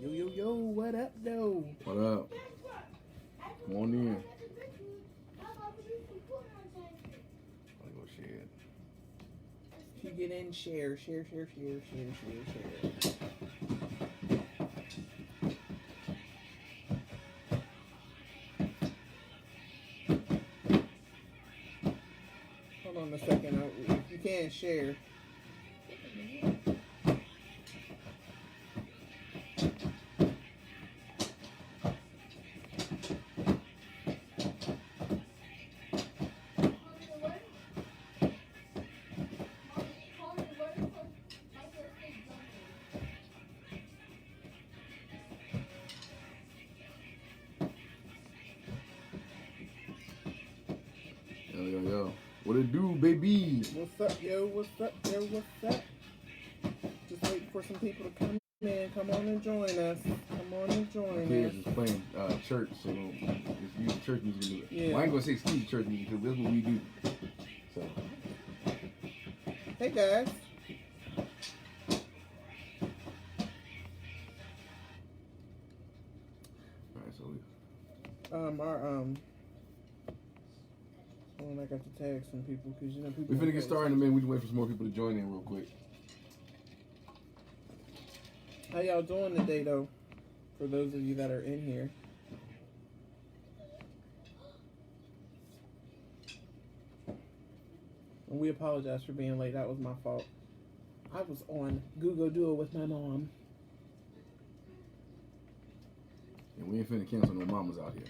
Yo, what up, though? What up? Come on in. I'll go share it. You get in, share. Hold on a second. If you can't share. Yo. What it do, baby? What's up, yo? What's up? Just waiting for some people to come in. Come on and join us. My kids is playing church, so it's use church music. Yeah. Well, I ain't gonna say excuse church music because that's what we do. So. Hey, guys. Alright, so I got to tag some people because people. we finna get started in a minute. We just wait for some more people to join in real quick. How y'all doing today, though? For those of you that are in here. And we apologize for being late. That was my fault. I was on Google Duo with my mom. And we ain't finna cancel no mamas out here.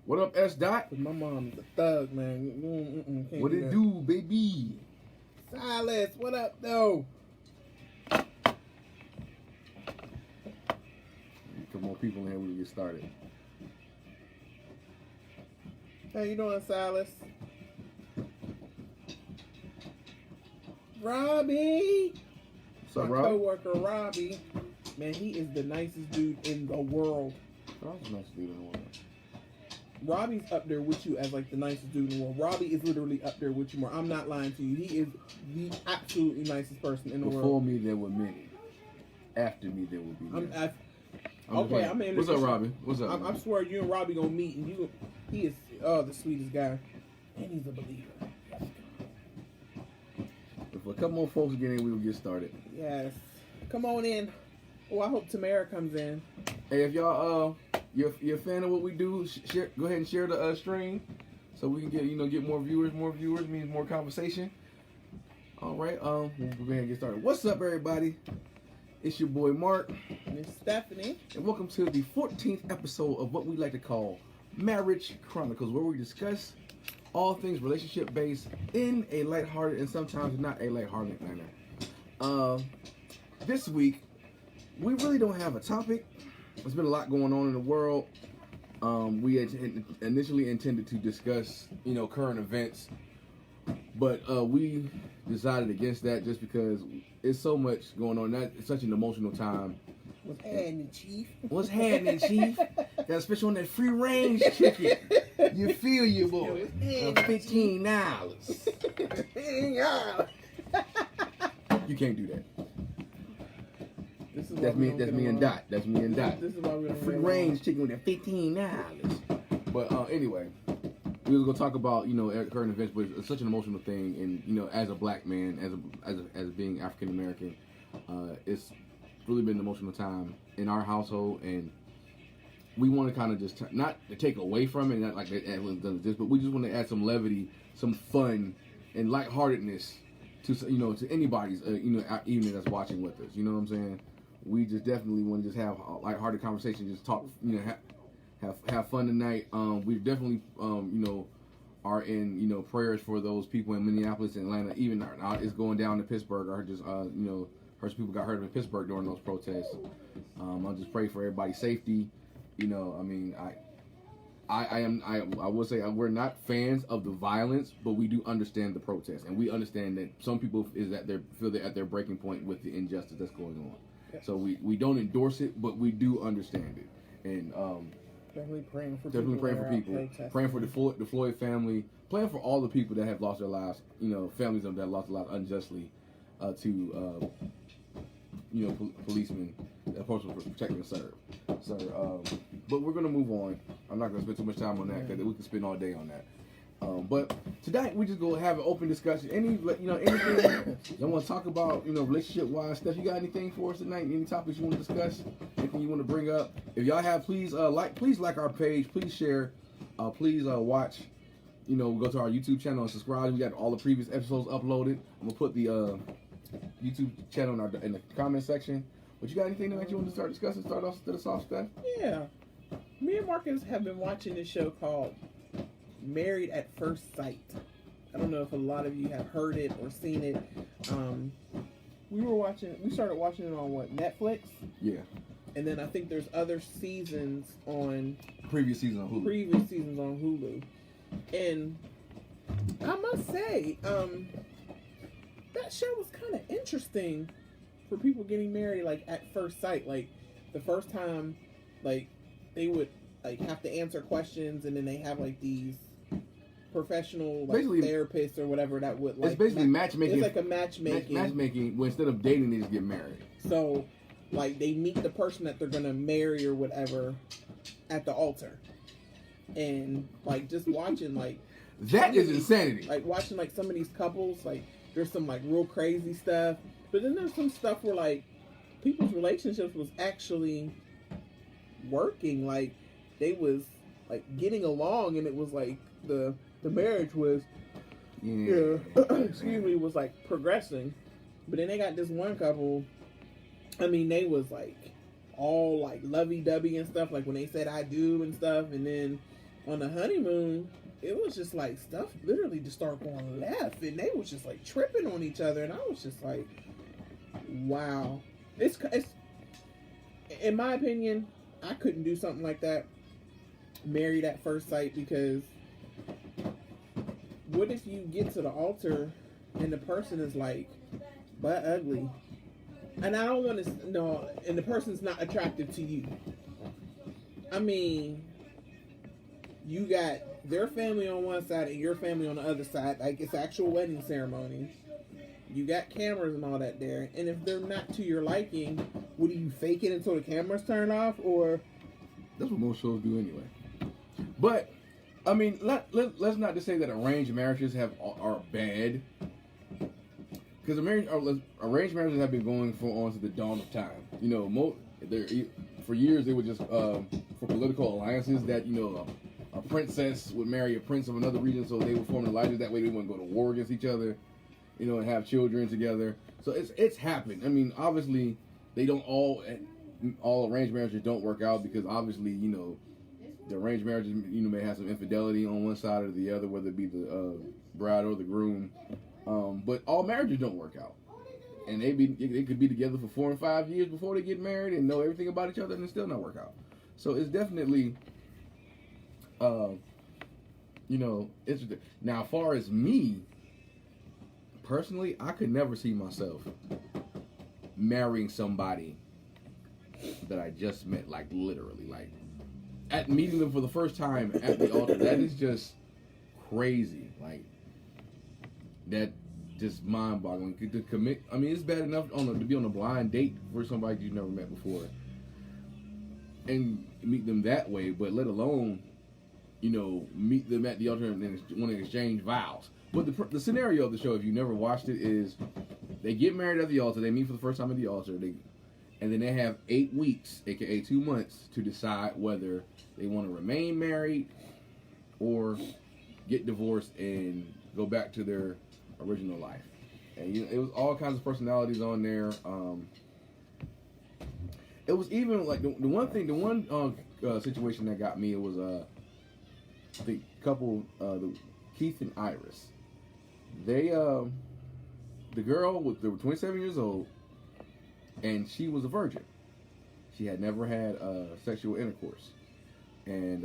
What up, S. Dot? Cause my mom's a thug, man. What it do, baby? Silas, what up, though? Some more people in here, we can get started. How you doing, Silas? Robbie! What's up, My Rob? coworker, Robbie. Man, he is the nicest dude in the world. Rob's a nice dude in the world. Robbie's up there with you as like the nicest dude in the world. Robbie is literally up there with you more. I'm not lying to you. He is the absolutely nicest person in the world. Before me, there were many. After me, there will be many. What's up, Robbie? What's up? I swear you and Robbie gonna meet, and he is the sweetest guy, and he's a believer. If a couple more folks get in, we will get started. Yes, come on in. Oh, I hope Tamara comes in. Hey, if y'all you're a fan of what we do, go ahead and share the stream, so we can get more viewers. More viewers means more conversation. All right, we'll go ahead and get started. What's up, everybody? It's your boy Mark. Miss Stephanie. And welcome to the 14th episode of what we like to call Marriage Chronicles, where we discuss all things relationship-based in a lighthearted and sometimes not a lighthearted manner. This week, we really don't have a topic. There's been a lot going on in the world. We had initially intended to discuss, current events, but we decided against that just because it's so much going on. It's such an emotional time. What's happening, Chief? What's happening, Chief? Got a special on that free range chicken. You feel you, boy. $15. You can't do that. That's me and Dot. This is why we don't free range chicken with that $15. But anyway, we was gonna talk about current events, but it's such an emotional thing, and as a black man, as being African American, it's really been an emotional time in our household, and we want to kind of just not to take away from it, not like everyone's done this, but we just want to add some levity, some fun, and lightheartedness to anybody's evening that's watching with us. You know what I'm saying? We just definitely want to just have a lighthearted conversation, just talk, have fun tonight. We definitely are in prayers for those people in Minneapolis and Atlanta. Even it's going down to Pittsburgh. I heard just heard some people got hurt in Pittsburgh during those protests. I'll just pray for everybody's safety. I will say we're not fans of the violence, but we do understand the protest, and we understand that some people feel they're at their breaking point with the injustice that's going on. Yes. So we don't endorse it, but we do understand it, and definitely praying for people, praying for the Floyd family, praying for all the people that have lost their lives, families that have lost their lives unjustly, to policemen that are supposed to protect and serve. So, but we're gonna move on. I'm not gonna spend too much time on that because we can spend all day on that. But tonight we just gonna have an open discussion. Anything you want to talk about, relationship wise stuff. You got anything for us tonight? Any topics you want to discuss? Anything you want to bring up? If y'all have, please like our page. Please share. Please watch. Go to our YouTube channel and subscribe. We got all the previous episodes uploaded. I'm gonna put the YouTube channel in the comment section. But you got anything that you want to start discussing? Start off to the soft stuff. Yeah, me and Marcus have been watching this show called Married at First Sight. I don't know if a lot of you have heard it or seen it. We started watching it on Netflix? Yeah. And then I think there's other seasons on previous seasons on Hulu. And I must say, that show was kind of interesting for people getting married like at first sight. Like the first time, like they would like have to answer questions, and then they have like these professional therapists or whatever that would like. It's basically matchmaking. It's like a matchmaking. Matchmaking. Where instead of dating, they just get married. So, like they meet the person that they're gonna marry or whatever at the altar, and like just watching like that is insanity. Like watching like some of these couples, like there's some like real crazy stuff, but then there's some stuff where like people's relationships was actually working. Like they was like getting along, and it was like the marriage was excuse me, was like progressing. But then they got this one couple, I mean, they was like all like lovey-dovey and stuff, like when they said I do and stuff, and then on the honeymoon it was just like stuff literally just started going left, and they was just like tripping on each other, and I was just like, wow. It's in my opinion, I couldn't do something like that, married at first sight, because what if you get to the altar and the person is like butt ugly, and I don't want to no, and the person's not attractive to you? I mean, you got their family on one side and your family on the other side, like it's actual wedding ceremony. You got cameras and all that there, and if they're not to your liking, what do you fake it until the cameras turn off? Or that's what most shows do anyway. But I mean, let's not just say that arranged marriages are bad, because arranged marriages have been going on since the dawn of time. For years they were just for political alliances that a princess would marry a prince of another region, so they would form alliances. That way they wouldn't go to war against each other, and have children together. So it's happened. I mean, obviously they don't all arranged marriages don't work out, because obviously the arranged marriages may have some infidelity on one side or the other, whether it be the bride or the groom. But all marriages don't work out, and they could be together for 4 and 5 years before they get married and know everything about each other, and it still not work out. So it's definitely interesting. Now, as far as me personally, I could never see myself marrying somebody that I just met, like literally, like at meeting them for the first time at the altar. That is just crazy. Like that, just mind-boggling. To commit. I mean, it's bad enough to be on a blind date for somebody you've never met before, and meet them that way. But let alone, meet them at the altar and then want to exchange vows. But the scenario of the show, if you never watched it, is they get married at the altar. They meet for the first time at the altar. And then they have 8 weeks, aka 2 months, to decide whether they want to remain married or get divorced and go back to their original life. And it was all kinds of personalities on there. It was even like the one situation that got me. It was the couple, Keith and Iris. They the girl they were 27 years old, and she was a virgin. She had never had sexual intercourse, and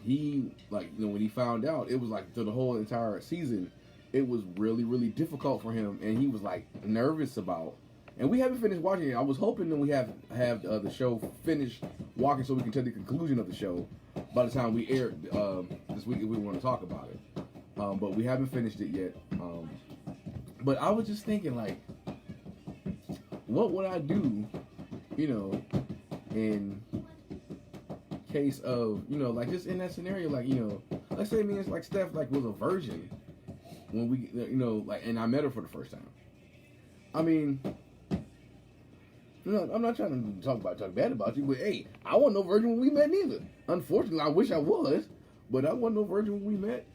he, when he found out, it was like through the whole entire season, it was really, really difficult for him, and he was like nervous about. And we haven't finished watching it. I was hoping that we have the show finished walking so we can tell the conclusion of the show by the time we air this week if we want to talk about it. But we haven't finished it yet. But I was just thinking, like, what would I do, in case of, like just in that scenario, like, let's say me and like Steph like was a virgin when we, like, and I met her for the first time. I mean, I'm not trying to talk bad about you, but hey, I wasn't no virgin when we met neither. Unfortunately, I wish I was, but I wasn't no virgin when we met.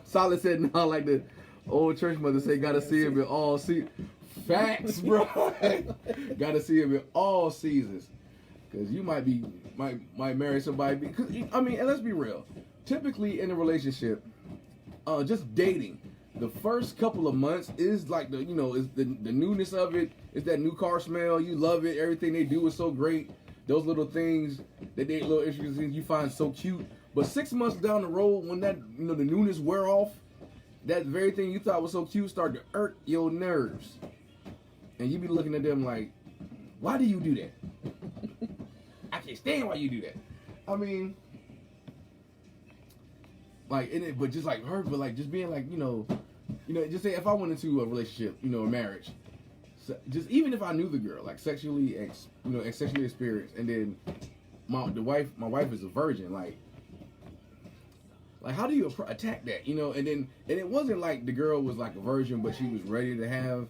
Solid said no, like the old church mother say, gotta see him in all seasons. Facts, bro. Gotta see him in all seasons, because you might marry somebody. Because I mean, and let's be real. Typically in a relationship, just dating, the first couple of months is like is the newness of it. It's that new car smell. You love it. Everything they do is so great. Those little things that they little issues you find so cute. But 6 months down the road, when that the newness wear off, that very thing you thought was so cute start to irk your nerves, and you be looking at them like, why do you do that? I can't stand why you do that. I mean, like, but just like her, but like just being like, just say if I went into a relationship, a marriage, so just even if I knew the girl, like sexually experienced, and then my wife is a virgin, like how do you attack that, and it wasn't like the girl was like a virgin, but she was ready to have,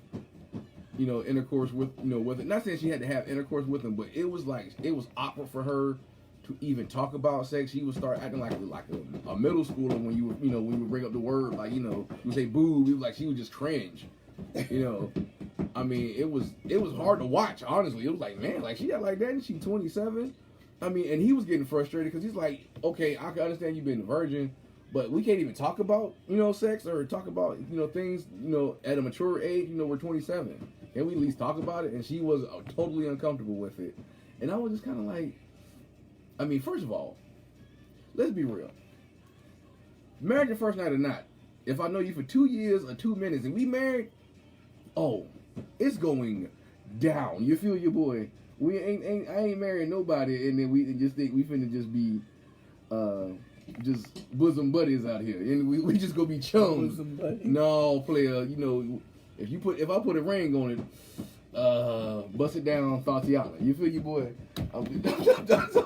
intercourse with, with it. Not saying she had to have intercourse with him, but it was awkward for her to even talk about sex. She would start acting like a middle schooler when you when you bring up the word, like, you say boob, like she would just cringe, I mean, it was hard to watch, honestly. It was like, man, like she got like that and she's 27. I mean, and he was getting frustrated because he's like, okay, I can understand you being a virgin, but we can't even talk about, sex or talk about, things, at a mature age. We're 27. Can we at least talk about it? And she was totally uncomfortable with it. And I was just kind of like, I mean, first of all, let's be real. Married the first night or not, if I know you for 2 years or 2 minutes and we married, oh, it's going down. You feel your boy? I ain't marrying nobody, and then we just think we finna just be just bosom buddies out here, and we just gonna be chums. No, player, if I put a ring on it, bust it down, Fatiana. You feel your boy? I'm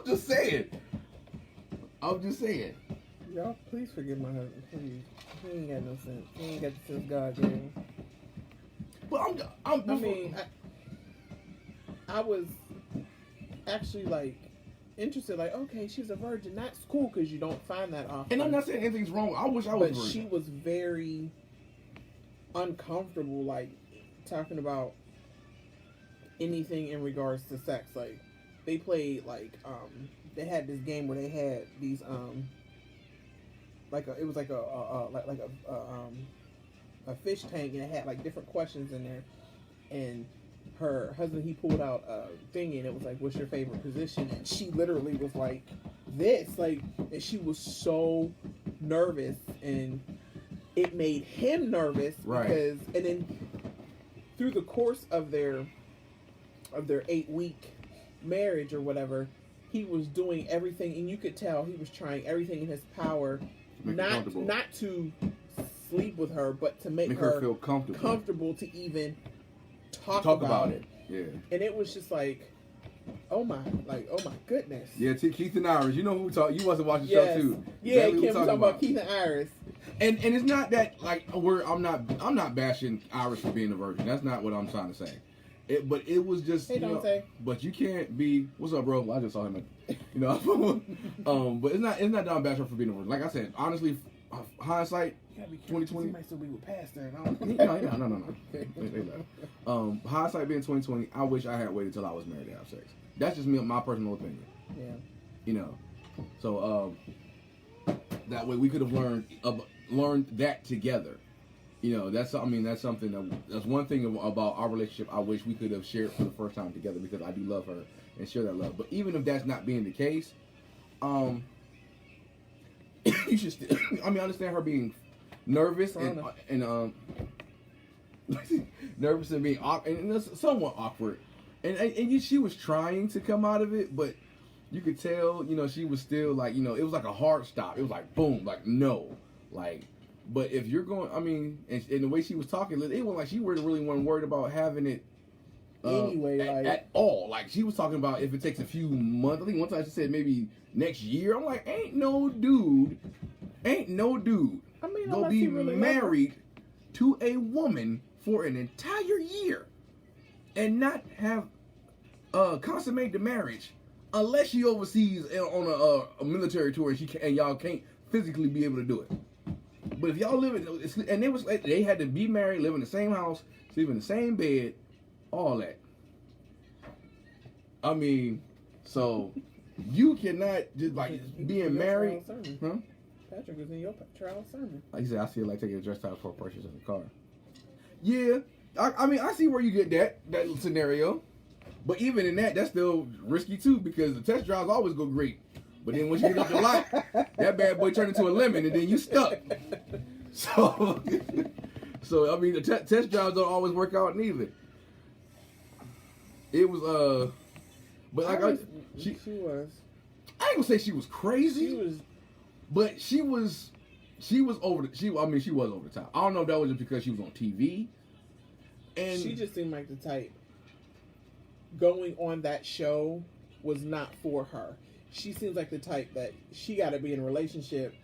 just saying. Y'all, please forgive my husband, please. He ain't got no sense. He ain't got the sense God gave him. But I was actually like interested, like, okay, she's a virgin. That's cool because you don't find that often. And I'm not saying anything's wrong. I wish I was virgin. But she was very uncomfortable, like talking about anything in regards to sex. Like they played they had this game where they had these it was like a fish tank, and it had like different questions in there, and her husband, he pulled out a thing, and it was like, what's your favorite position? And she literally was like this, like, and she was so nervous, and it made him nervous, right? Because, and then through the course of their 8-week marriage or whatever, he was doing everything, and you could tell he was trying everything in his power not to sleep with her, but to make her feel comfortable to even talk about it. Yeah. And it was just like, oh my goodness. Yeah, Keith and Iris. You know who we talk. You wasn't watching the show too. Yeah, Kim was talking about Keith and Iris. And it's not that like I'm not bashing Iris for being a virgin. That's not what I'm trying to say. But it was just, but you can't be. What's up, bro? I just saw him. But it's not that I'm bashing her for being a virgin. Like I said, honestly, hindsight, 2020. He might still be with Pastor. No. Hindsight being 2020, I wish I had waited till I was married to have sex. That's just me, my personal opinion. Yeah. So that way we could have learned that together. That's something that's one thing about our relationship I wish we could have shared for the first time together, because I do love her and share that love. But even if that's not being the case, you should still, I understand her being nervous and nervous and being awkward, and it's somewhat awkward. And she was trying to come out of it, but you could tell, she was still like, it was like a hard stop. It was like, boom, like, no. Like, But if you're going, I mean, and the way she was talking, it wasn't like she really wasn't worried about having it anyway, at all. Like she was talking about if it takes a few months. I think one time she said maybe next year. I'm like, ain't no dude. I mean, gonna be really married to a woman for an entire year and not have consummate the marriage unless she overseas on a military tour and y'all can't physically be able to do it. But if y'all live in, and they had to be married, live in the same house, sleep in the same bed, all that. I mean, so you cannot just like being married, huh? Patrick was in your trial sermon. Like he said, I see it like taking a dress out for a purchase in the car. Yeah, I mean, I see where you get that scenario, but even in that's still risky too because the test drives always go great, but then once you get up the lot, that bad boy turned into a lemon and then you stuck. So I mean, the test drives don't always work out neither. It was but like she was. I ain't gonna say she was crazy. She was. But she was over the she was over the top. I don't know if that was just because she was on TV. And she just seemed like the type going on that show was not for her. She seems like the type that she got to be in a relationship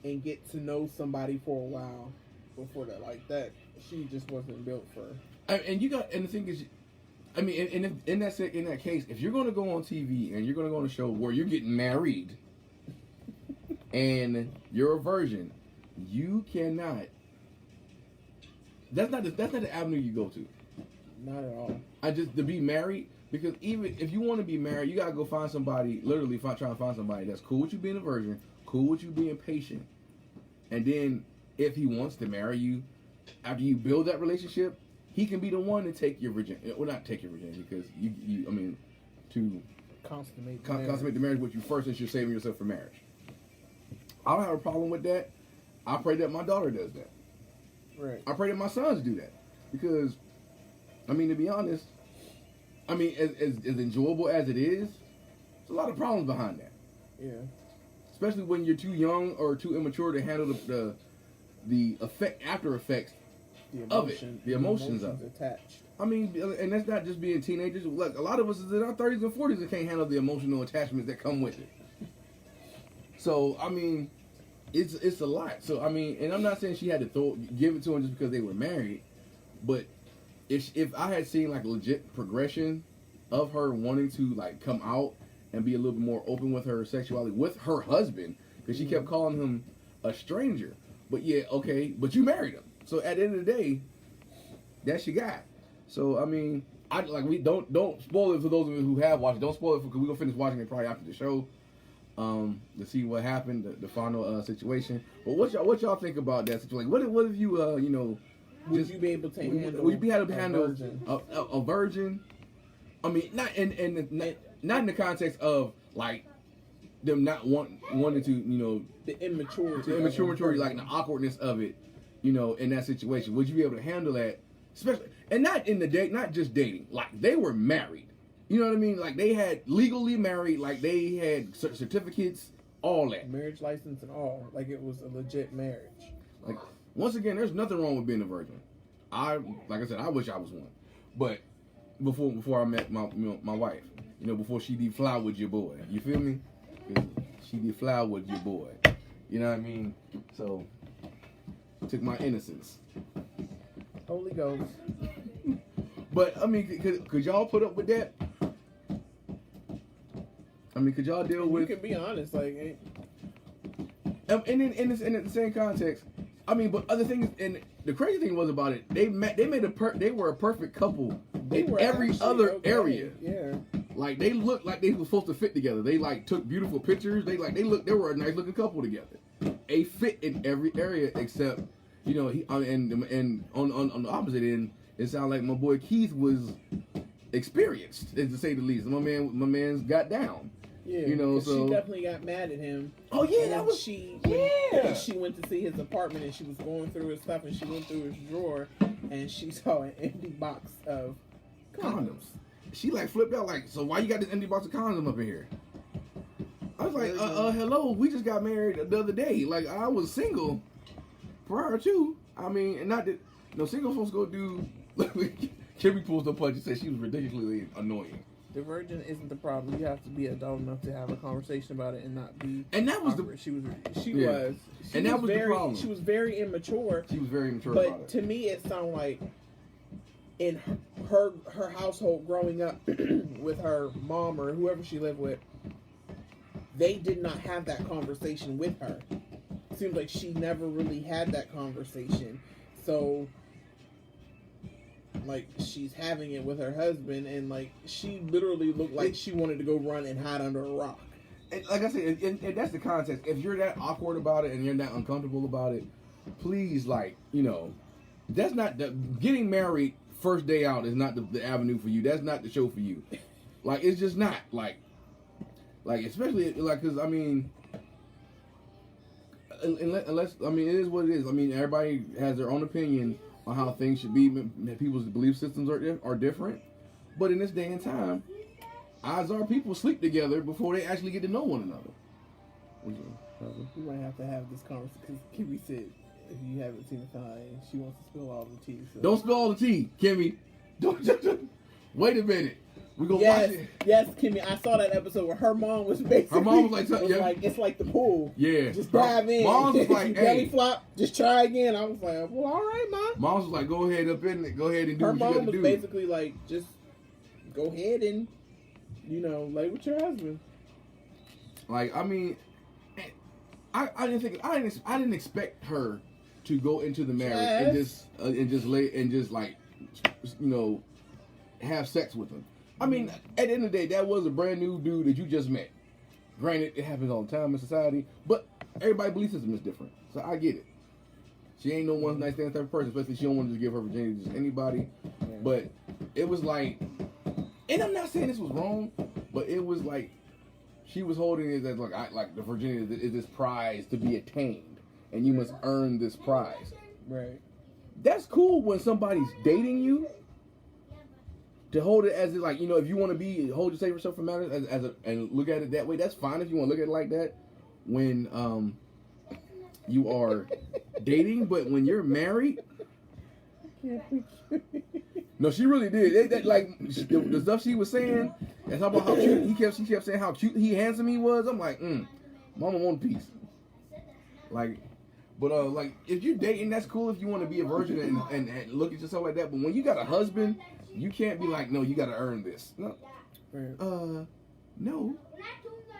and get to know somebody for a while before that. Like that, she just wasn't built for. And the thing is, I mean, in that case, if you're going to go on TV and you're going to go on a show where you're getting married. And you're a virgin, you cannot. That's not the avenue you go to. Not at all. To be married, because even if you want to be married, you gotta go find somebody. Literally, try to find somebody that's cool with you being a virgin, cool with you being patient, and then if he wants to marry you, after you build that relationship, he can be the one to take your virginity. Well, not take your virginity, because to consummate the marriage with you first, since you're saving yourself for marriage. I don't have a problem with that. I pray that my daughter does that. Right. I pray that my sons do that. Because, I mean, to be honest, I mean, as enjoyable as it is, there's a lot of problems behind that. Yeah. Especially when you're too young or too immature to handle the after effects of it. The emotions of it. Attached. I mean, and that's not just being teenagers. Look, a lot of us is in our 30s and 40s that can't handle the emotional attachments that come with it. So, I mean, it's a lot. So, I mean, and I'm not saying she had to give it to him just because they were married, but if I had seen like legit progression of her wanting to like come out and be a little bit more open with her sexuality with her husband, because she kept calling him a stranger. But yeah, okay, but you married him. So at the end of the day, that's your guy. So I mean, we don't spoil it for those of you who have watched it. Don't spoil it because we're gonna finish watching it probably after the show. To see what happened, the final situation. But what y'all think about that situation? What if you would you be able to handle? Would you be able to handle a virgin? I mean, not in the context of like them not wanting to the immaturity, like the awkwardness of it, in that situation. Would you be able to handle that? Especially, and not in the date, not just dating. Like they were married. You know what I mean? Like they had legally married, like they had certificates, all that. Marriage license and all. Like it was a legit marriage. Like, once again, there's nothing wrong with being a virgin. Like I said, I wish I was one. But before I met my wife, before she deflowered your boy. You feel me? She deflowered your boy. You know what I mean? So, took my innocence. Holy Ghost. But, I mean, could y'all put up with that? I mean, could y'all deal with... You can be honest, like... And in the same context, I mean, but other things, and the crazy thing was about it, they were a perfect couple in every other area. Yeah. Like, they looked like they were supposed to fit together. They, like, took beautiful pictures. They were a nice-looking couple together. A fit in every area except, and on the opposite end, it sounded like my boy Keith was experienced, to say the least. My man's got down. Yeah, so she definitely got mad at him. Oh yeah, that was she. When she went to see his apartment and she was going through his stuff and she went through his drawer and she saw an empty box of condoms. She like flipped out, like, so why you got this empty box of condoms up in here? I was like, hello, we just got married the other day. Like I was single, for her too. I mean, and not that single folks go do. Kimmy pulls the punch and says she was ridiculously annoying. The virgin isn't the problem. You have to be adult enough to have a conversation about it and not be. And that was awkward. She was. The problem. She was very immature. She was very immature but about it. To me, it sounded like in her household growing up with her mom or whoever she lived with, they did not have that conversation with her. It seems like she never really had that conversation. So, like, she's having it with her husband, and, like, she literally looked like she wanted to go run and hide under a rock. And like I said, and that's the context. If you're that awkward about it and you're that uncomfortable about it, please, like, that's not getting married first day out is not the avenue for you. That's not the show for you. Like, it's just not. Like especially, like, because, I mean, unless, I mean, it is what it is. I mean, everybody has their own opinion on how things should be. People's belief systems are different. But in this day and time, odds are people sleep together before they actually get to know one another. We might have to have this conversation because Kimmy said if you haven't seen the time, she wants to spill all the tea. So. Don't spill all the tea, Kimmy. Wait a minute. We gonna watch it. Yes, Kimmy. I saw that episode where her mom was basically. Her mom was like, it's like the pool. Yeah. Just dive in. Mom was like, hey. Belly flop. Just try again. I was like, well, all right, Mom. Mom was like, go ahead up in it. Go ahead and do her what you gotta do. Her mom was basically like, just go ahead and, lay with your husband. Like, I mean, I didn't expect her to go into the marriage and just have sex with him. I mean, at the end of the day, that was a brand new dude that you just met. Granted, it happens all the time in society, but everybody's belief system is different. So I get it. She ain't no one night stand type of person, especially she don't want to just give her virginity to just anybody. Yeah. But it was like, and I'm not saying this was wrong, but it was like she was holding it as like the virginity is this prize to be attained, and you must earn this prize. Right. That's cool when somebody's dating you. To hold it as like, if you want to hold yourself for matters and look at it that way, that's fine if you want to look at it like that when you are dating, but when you're married, no, she really did. The stuff she was saying and talking about how cute she kept saying how cute handsome he was. I'm like, mama want a piece. Like, but if you're dating, that's cool if you want to be a virgin and look at yourself like that. But when you got a husband, you can't be like, no, you got to earn this. No, no,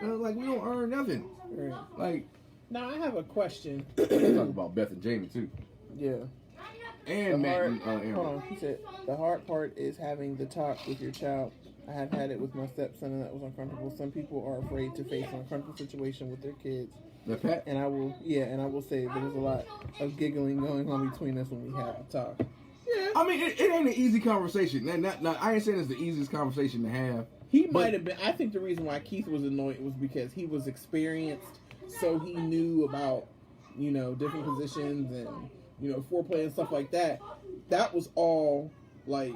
like we don't earn nothing. Right. Like, now I have a question. Talk about Beth and Jamie too. Yeah. And Matt and Aaron. Hold on. He said the hard part is having the talk with your child. I have had it with my stepson, and that was uncomfortable. Some people are afraid to face an uncomfortable situation with their kids. And I will say there was a lot of giggling going on between us when we had the talk. Yeah. I mean, it ain't an easy conversation. I ain't saying it's the easiest conversation to have. He might have been. I think the reason why Keith was annoyed was because he was experienced, so he knew about, different positions and, foreplay and stuff like that. That was all, like,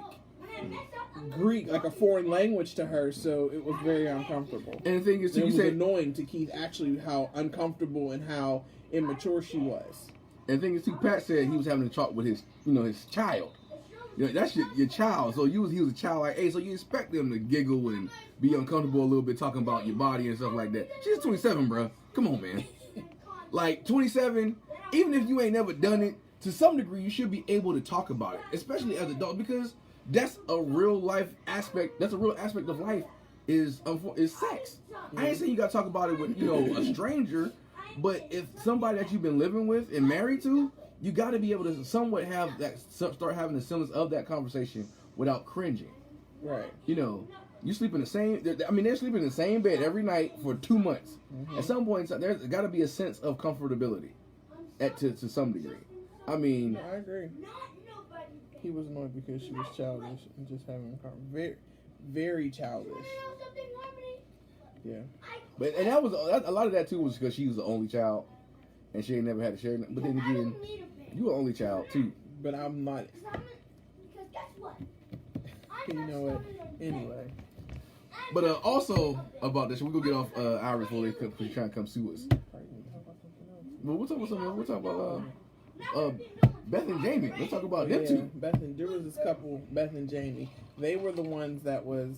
Greek, like a foreign language to her, so it was very uncomfortable. And the thing is, it was annoying to Keith actually how uncomfortable and how immature she was. And the thing is, too, Pat said he was having a talk with his child. That's your child. So he was a child like, hey, so you expect them to giggle and be uncomfortable a little bit talking about your body and stuff like that. She's 27, bro. Come on, man. Like, 27, even if you ain't never done it, to some degree, you should be able to talk about it, especially as an adult, because that's a real life aspect. That's a real aspect of life is sex. I ain't saying you got to talk about it with, a stranger, but if somebody that you've been living with and married to, you got to be able to somewhat have that, start having the semblance of that conversation without cringing. Right. You sleep in the same, they're sleeping in the same bed every night for 2 months. Mm-hmm. At some point, there's got to be a sense of comfortability to some degree. I mean. No, I agree. He was annoyed because she was childish and just having a conversation. Very, very childish. Yeah. But that was a lot of that too was because she was the only child and she ain't never had to share. But then again, you were only child too. But I'm not. You know what? Anyway. But also about this, we're gonna get off Irish before they try to come sue us. But we'll talk about something else. We'll talk about Beth and Jamie. Let's talk about them two. There was this couple, Beth and Jamie. They were the ones that was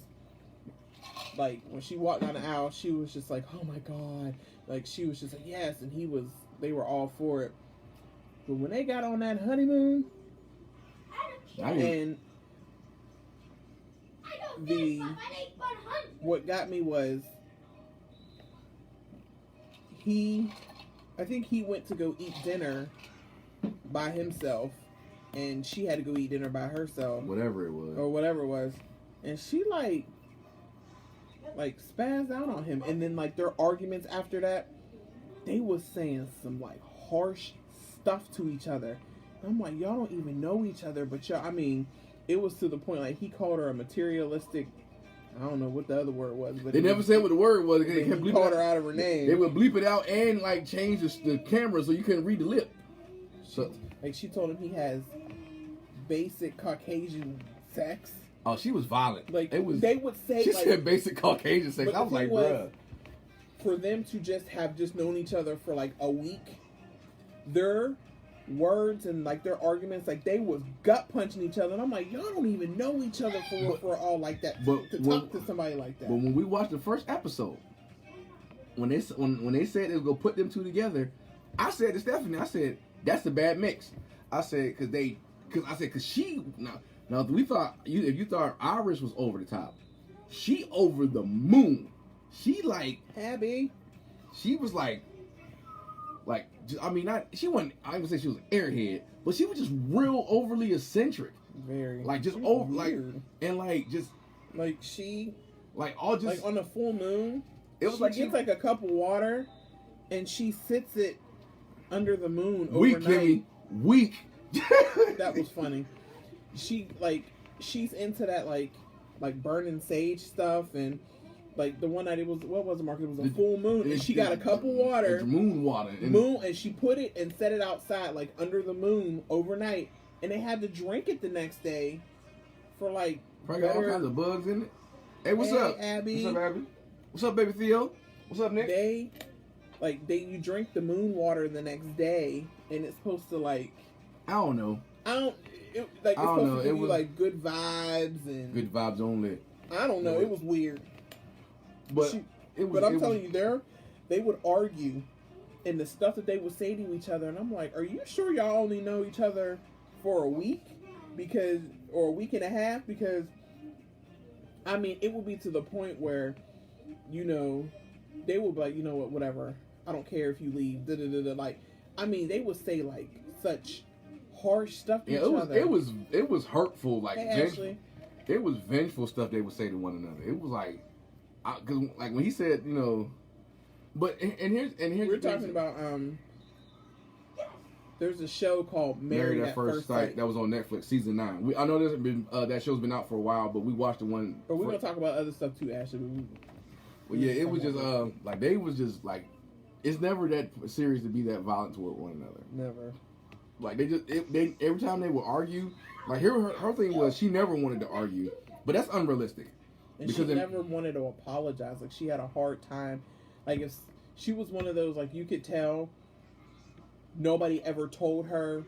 like when she walked down the aisle, she was just like, "Oh my God!" Like she was just like, "Yes," and they were all for it. But when they got on that honeymoon, and what got me was I think he went to go eat dinner by himself, and she had to go eat dinner by herself. Whatever it was. And she like spazzed out on him. And then like their arguments after that, they was saying some like harsh stuff to each other. And I'm like, y'all don't even know each other, but y'all, I mean, it was to the point like he called her a materialistic, I don't know what the other word was, but they never said what the word was. They kept called her out of her name. They would bleep it out and like change the camera so you couldn't read the lip. So like she told him he has basic Caucasian sex. Oh, she was violent. Like they would say she said basic Caucasian sex. I was like, bruh. For them to have known each other for like a week, their words and like their arguments, like they was gut punching each other, and I'm like, y'all don't even know each other for all like that. But to talk to somebody like that. But when we watched the first episode, when they said they was gonna put them two together, I said to Stephanie, I said that's a bad mix. I said because she now we thought if you thought Iris was over the top, she over the moon. She like Abby. She was like I mean, she wasn't. I would say she was an airhead, but she was just real overly eccentric. Very. Like just over weird. And like just like she like all just like on a full moon. It was like she gets like a cup of water, and she sits it under the moon weak, overnight. Kimmy, weak. That was funny. She's into that like burning sage stuff, and like the one night it was Mark? It was a full moon, and she got a cup of water, moon water, and she put it and set it outside like under the moon overnight, and they had to drink it the next day for like probably got all kinds of bugs in it. Hey, what's up, Abby? What's up, Abby? What's up, baby Theo? What's up, Nick? You drink the moon water the next day, and it's supposed to like I don't know. It's supposed to give you like good vibes and good vibes only. I don't know. It was weird. But I'm telling you, they would argue, and the stuff that they would say to each other, and I'm like, are you sure y'all only know each other for a week, or a week and a half? Because I mean, it would be to the point where, you know, they would be like, you know what, whatever, I don't care if you leave. Da da da da. Like, I mean, they would say like such harsh stuff to each other. It was hurtful. Like it was vengeful stuff they would say to one another. It was like. Because like when he said, you know, but and here's we're talking about there's a show called Married at First Sight that was on Netflix, season 9. I know there's been that show's been out for a while, but we watched the one. But we're gonna talk about other stuff too, Ashley. Well, yeah, it was just like they was just like it's never that serious to be that violent toward one another. Never. Like they every time they would argue, like her thing was she never wanted to argue, but that's unrealistic. And because she never wanted to apologize. Like, she had a hard time. Like, if she was one of those, like, you could tell nobody ever told her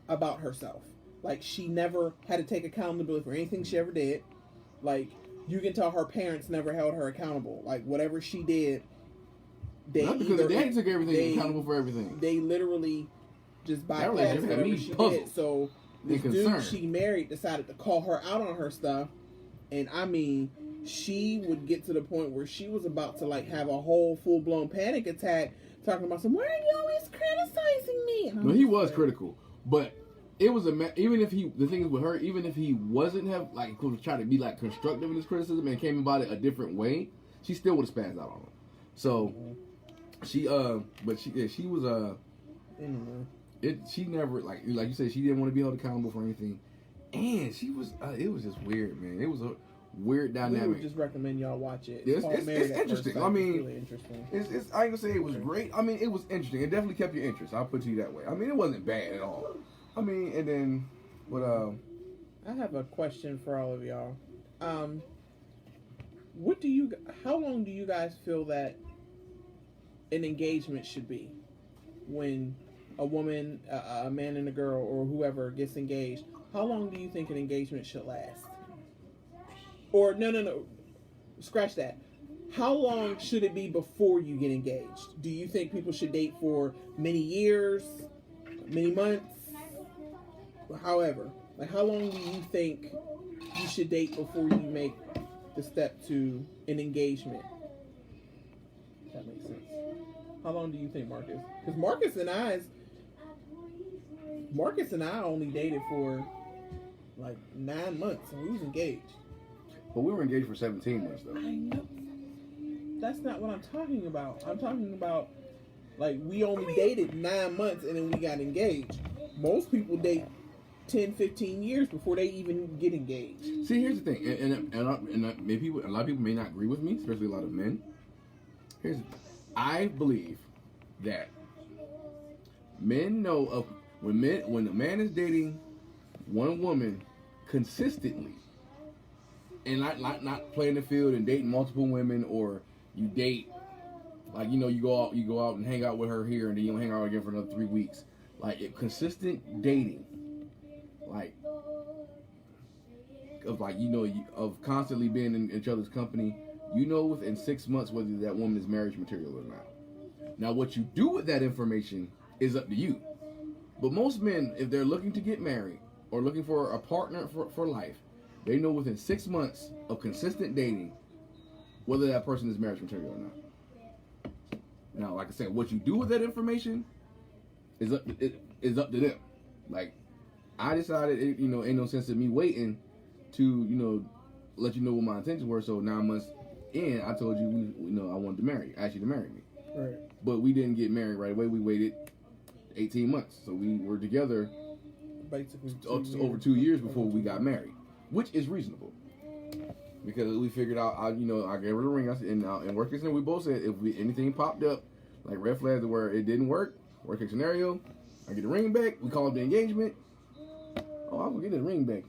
about herself. Like, she never had to take accountability for anything she ever did. Like, you can tell her parents never held her accountable. Like, whatever she did, they took everything accountable for everything. They literally just bypassed whatever she did. So this dude she married decided to call her out on her stuff, and I mean, she would get to the point where she was about to like have a whole full blown panic attack, talking about why are you always criticizing me? Well, he was critical, but it was even if the thing is with her, even if he wasn't was trying to be like constructive in his criticism and came about it a different way, she still would have spazzed out on him. So she was anyway. She never like you said, she didn't want to be held accountable for anything, and she was it was just weird, man. It was a weird dynamic. We would just recommend y'all watch it. It's interesting. I mean, it's really interesting. I ain't gonna say it was great. I mean, it was interesting. It definitely kept your interest. I'll put it to you that way. I mean, it wasn't bad at all. I mean, and then what? I have a question for all of y'all. How long do you guys feel that an engagement should be? when a woman, a man and a girl, or whoever gets engaged, how long do you think an engagement should last? Or no, scratch that. How long should it be before you get engaged? Do you think people should date for many years, many months? However, like how long do you think you should date before you make the step to an engagement? If that makes sense. How long do you think, Marcus? Because Marcus and I only dated for like 9 months, and we was engaged. But we were engaged for 17 months, though. I know. That's not what I'm talking about. I'm talking about, like, we only dated 9 months and then we got engaged. Most people date 10, 15 years before they even get engaged. See, here's the thing, and maybe a lot of people may not agree with me, especially a lot of men. I believe that men know of when a man is dating one woman consistently, and not playing the field and dating multiple women, or you date, like, you go out and hang out with her here, and then you don't hang out again for another 3 weeks. Like, consistent dating, like, of constantly being in each other's company, within 6 months whether that woman is marriage material or not. Now, what you do with that information is up to you. But most men, if they're looking to get married or looking for a partner for life, they know within 6 months of consistent dating whether that person is marriage material or not. Now, like I said, what you do with that information is up to them. Like, I decided, ain't no sense in me waiting to, let you know what my intentions were. So 9 months in, I told you, I wanted to marry you, asked you to marry me. Right. But we didn't get married right away. We waited 18 months. So we were together basically over 2 years before we got married, which is reasonable. Because we figured out, I gave her the ring. I said, and worst case scenario, we both said if anything popped up, like red flags where it didn't work, worst case scenario, I get the ring back. We call it the engagement. Oh, I'm gonna get the ring back.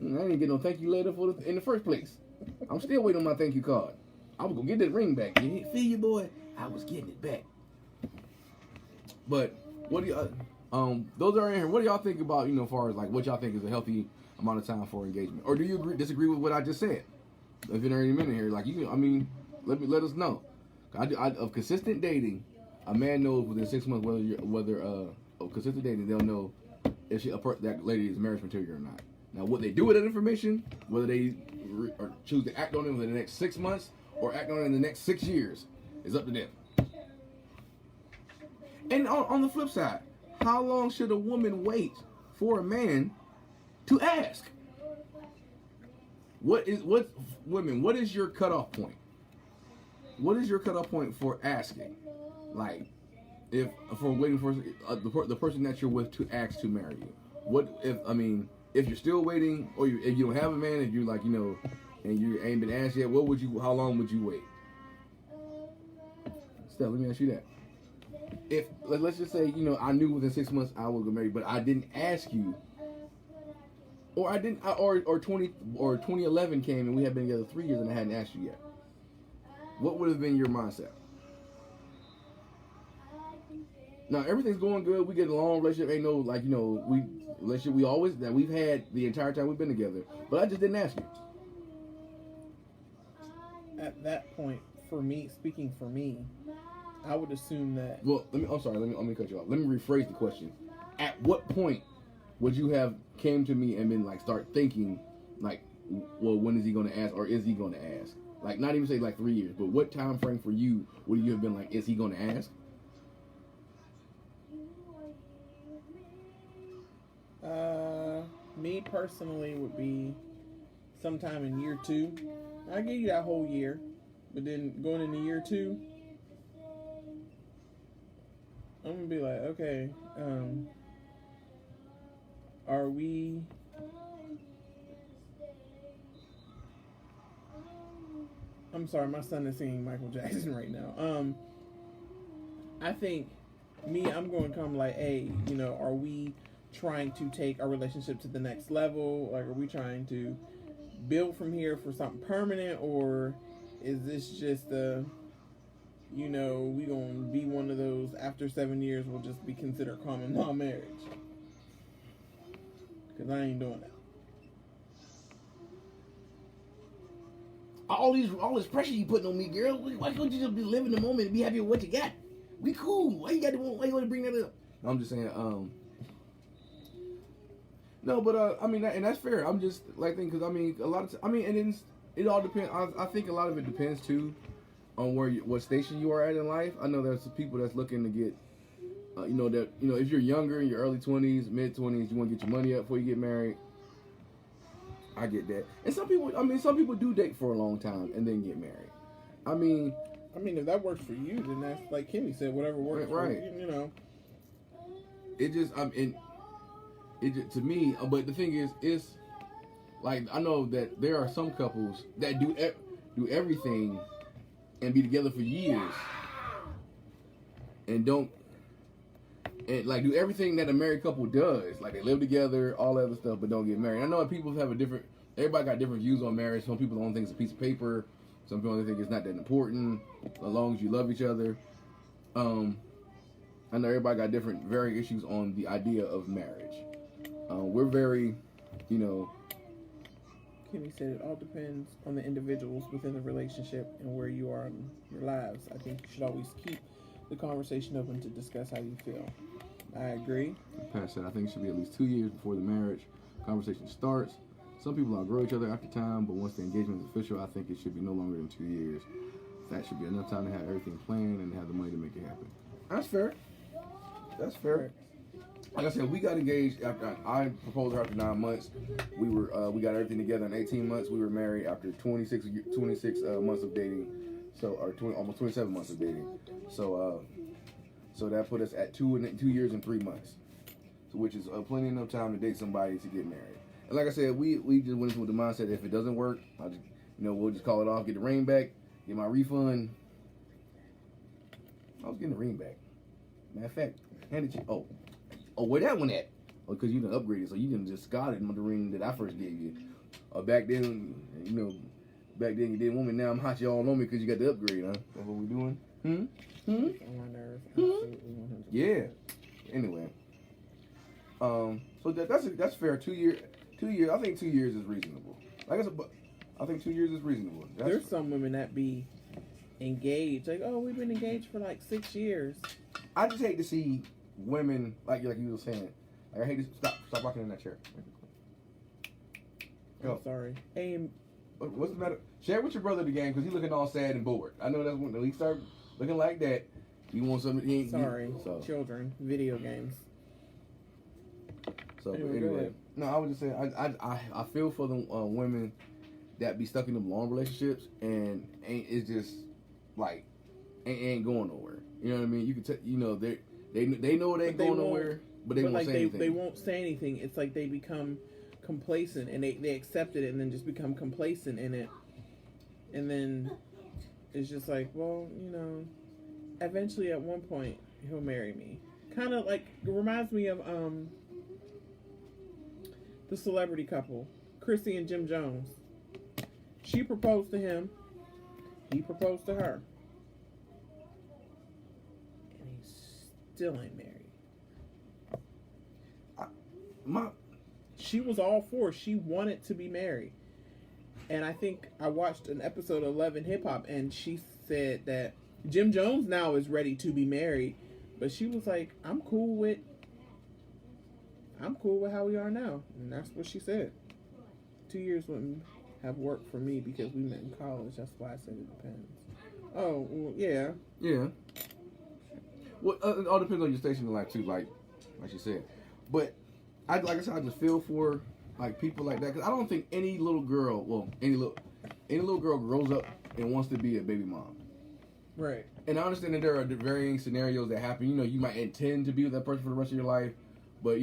I didn't get no thank you letter in the first place. I'm still waiting on my thank you card. I was gonna get that ring back. You feel you, boy? I was getting it back. But what do y'all? Those are in here. What do y'all think about? As far as like what y'all think is a healthy amount of time for engagement, or do you disagree with what I just said? If you're already in here, like let us know. Of consistent dating, a man knows within 6 months whether of consistent dating, they'll know if that lady is marriage material or not. Now, what they do with that information, whether they choose to act on it within the next 6 months or act on it in the next 6 years, is up to them. And on the flip side, how long should a woman wait for a man to ask? What is your cutoff point? What is your cutoff point for asking? Like, for waiting for the person that you're with to ask to marry you. If you're still waiting, or if you don't have a man, if you and you ain't been asked yet, how long would you wait? Steph, let me ask you that. If let's just say, I knew within 6 months I would get married, but I didn't ask you, or 2011 came and we had been together 3 years and I hadn't asked you yet, what would have been your mindset? Now everything's going good. We get a long relationship. Ain't no relationship we've had the entire time we've been together. But I just didn't ask you. At that point, speaking for me, I would assume that. Well, let me cut you off. Let me rephrase the question. At what point would you have came to me and been like start thinking like, well, when is he going to ask, or is he going to ask? Like, not even say like 3 years, but what time frame for you would you have been like, is he going to ask? Me personally would be sometime in year 2. I'll give you that whole year, but then going into year 2, I'm gonna be like, okay, are we? I'm sorry, my son is singing Michael Jackson right now. I think I'm going to come like, hey, are we trying to take our relationship to the next level? Like, are we trying to build from here for something permanent, or is this just you know, we gonna be one of those after 7 years will just be considered common law marriage. Cause I ain't doing that. All this pressure you putting on me, girl. Why can't you just be living the moment and be happy with what you got? We cool. Why you want to bring that up? I'm just saying. No, but I mean, and that's fair. I'm just like thinking because I mean, a lot of and then it all depends. I think a lot of it depends too on what station you are at in life. I know there's some people that's looking to get, if you're younger, in your early 20s, mid 20s, you want to get your money up before you get married. I get that. And some people do date for a long time and then get married. I mean, if that works for you, then that's like Kimmy said, whatever works for you, you know. It just, to me, but the thing is, it's like, I know that there are some couples that do everything and be together for years and do everything that a married couple does. Like, they live together, all that other stuff, but don't get married. I know people have everybody got different views on marriage. Some people don't think it's a piece of paper. Some people think it's not that important, as long as you love each other. I know everybody got different, varying issues on the idea of marriage. We're very, Kimmy said it all depends on the individuals within the relationship and where you are in your lives. I think you should always keep the conversation open to discuss how you feel. I agree. Pat said, I think it should be at least 2 years before the marriage conversation starts. Some people outgrow each other after time, but once the engagement is official, I think it should be no longer than 2 years. That should be enough time to have everything planned and have the money to make it happen. That's fair. That's fair. Like I said, we got engaged after I proposed her after 9 months. We got everything together in 18 months. We were married after 26 months of dating. So, almost 27 months of dating. So that put us at 2 years and 3 months. So, which is plenty enough time to date somebody to get married. And like I said, we just went into the mindset that if it doesn't work, we'll just call it off, get the ring back, get my refund. I was getting the ring back. Matter of fact, handed you. Oh, where that one at? Oh, because you done upgraded, so you done just got it on the ring that I first gave you. Back then, you didn't want me. Now I'm hot, you all on me because you got the upgrade, huh? That's what we doing? On my nerves. Absolutely 100%. Yeah. Anyway. So that's fair. 2 years. I think 2 years is reasonable. Like I said, but I think 2 years is reasonable. There's some women that be engaged, like, oh, we've been engaged for like 6 years. I just hate to see women like you were saying. Like, I hate to stop rocking in that chair. I'm sorry. Hey, what's the matter? Share with your brother the game because he's looking all sad and bored. I know that's when he start looking like that. He wants something. Children, video games. So anyway, no, I was just saying I feel for the women that be stuck in them long relationships and ain't going nowhere. You know what I mean? You can they know they ain't going nowhere, but they won't say anything. They won't say anything. It's like they become complacent and they accept it and then just become complacent in it, and then it's just like, well, eventually at one point he'll marry me. Kind of like it reminds me of the celebrity couple, Chrissy and Jim Jones. She proposed to him. He proposed to her. And he still ain't married. She was all for it. She wanted to be married. And I think I watched an episode of Love and Hip Hop, and she said that Jim Jones now is ready to be married. But she was like, I'm cool with how we are now. And that's what she said. 2 years wouldn't have worked for me because we met in college. That's why I said it depends. Oh, well, yeah. Yeah. Well, it all depends on your station in life too, like you said. But I just feel for like people like that because I don't think any little girl grows up and wants to be a baby mom. Right. And I understand that there are varying scenarios that happen. You might intend to be with that person for the rest of your life, but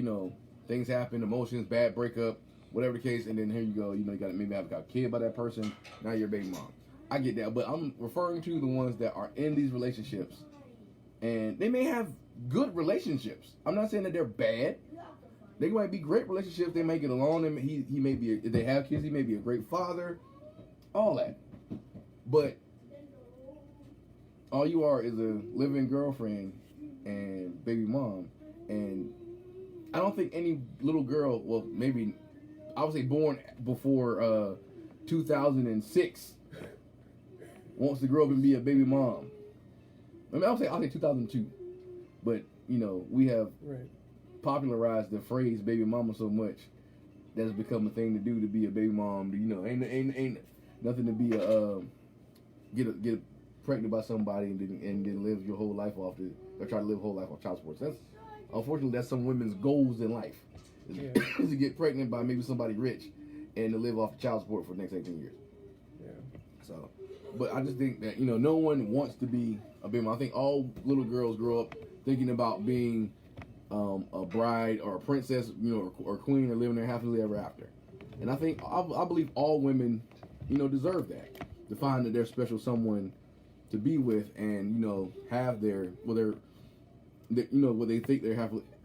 things happen, emotions, bad breakup, whatever the case, and then here you go. You got to maybe have got a kid by that person. Now you're a baby mom. I get that, but I'm referring to the ones that are in these relationships, and they may have good relationships. I'm not saying that they're bad. They might be great relationships. They may get along. And he may be. If they have kids, he may be a great father. All that, but all you are is a living girlfriend and baby mom. And I don't think any little girl, well, maybe, I would say born before 2006, wants to grow up and be a baby mom. I mean, I'll say 2002. But, you know, we have popularized the phrase baby mama so much that's become a thing to do, to be a baby mom. You know, ain't nothing to be get pregnant by somebody and then live your whole life off or try to live a whole life off child support. That's unfortunately that's some women's goals in life is to get pregnant by maybe somebody rich and to live off child support for the next 18 years. Yeah. So, but I just think that, you know, no one wants to be a baby mom. I think all little girls grow up thinking about being a bride or a princess, you know, or queen, or living there happily ever after. And I think I believe all women, you know, deserve that, to find that they're special someone to be with, and, you know, have their you know, what they think their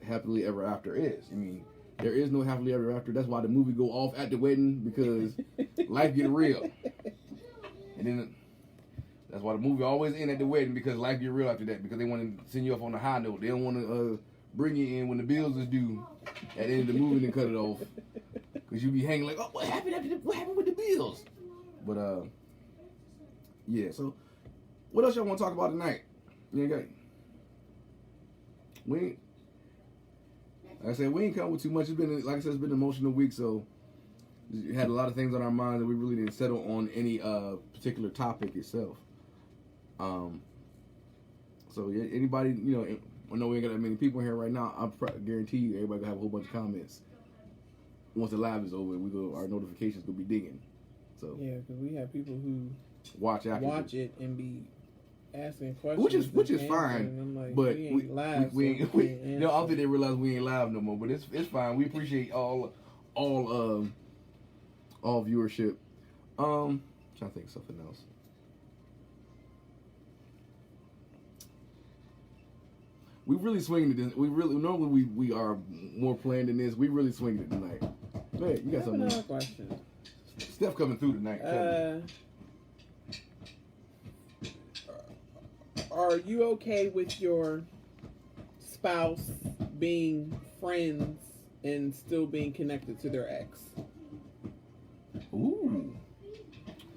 happily ever after is. I mean, there is no happily ever after. That's why the movie go off at the wedding, because life get real. And then that's why the movie always end at the wedding, because life get real after that, because they want to send you off on a high note. They don't want to bring you in when the bills is due at the end of the movie and cut it off, because you be hanging like, oh, what happened with the bills? But yeah. So what else y'all want to talk about tonight? You ain't got. Like I said, we ain't come with too much. It's been, like I said, it's been an emotional week, so we had a lot of things on our minds, and we really didn't settle on any particular topic itself. So yeah, anybody, you know, I know we ain't got that many people here right now. I guarantee you, everybody gonna have a whole bunch of comments once the live is over. Our notifications gonna be digging. So yeah, because we have people who watch it and be asking questions, which is fine, like, but we ain't live. We you know, I don't think they realize we ain't live no more. But it's fine. We appreciate all viewership. Trying to think of something else. We really swinging it. Normally we are more planned than this. We really swinging it tonight. Hey, you got something? Another question. Steph coming through tonight. Are you okay with your spouse being friends and still being connected to their ex? Ooh,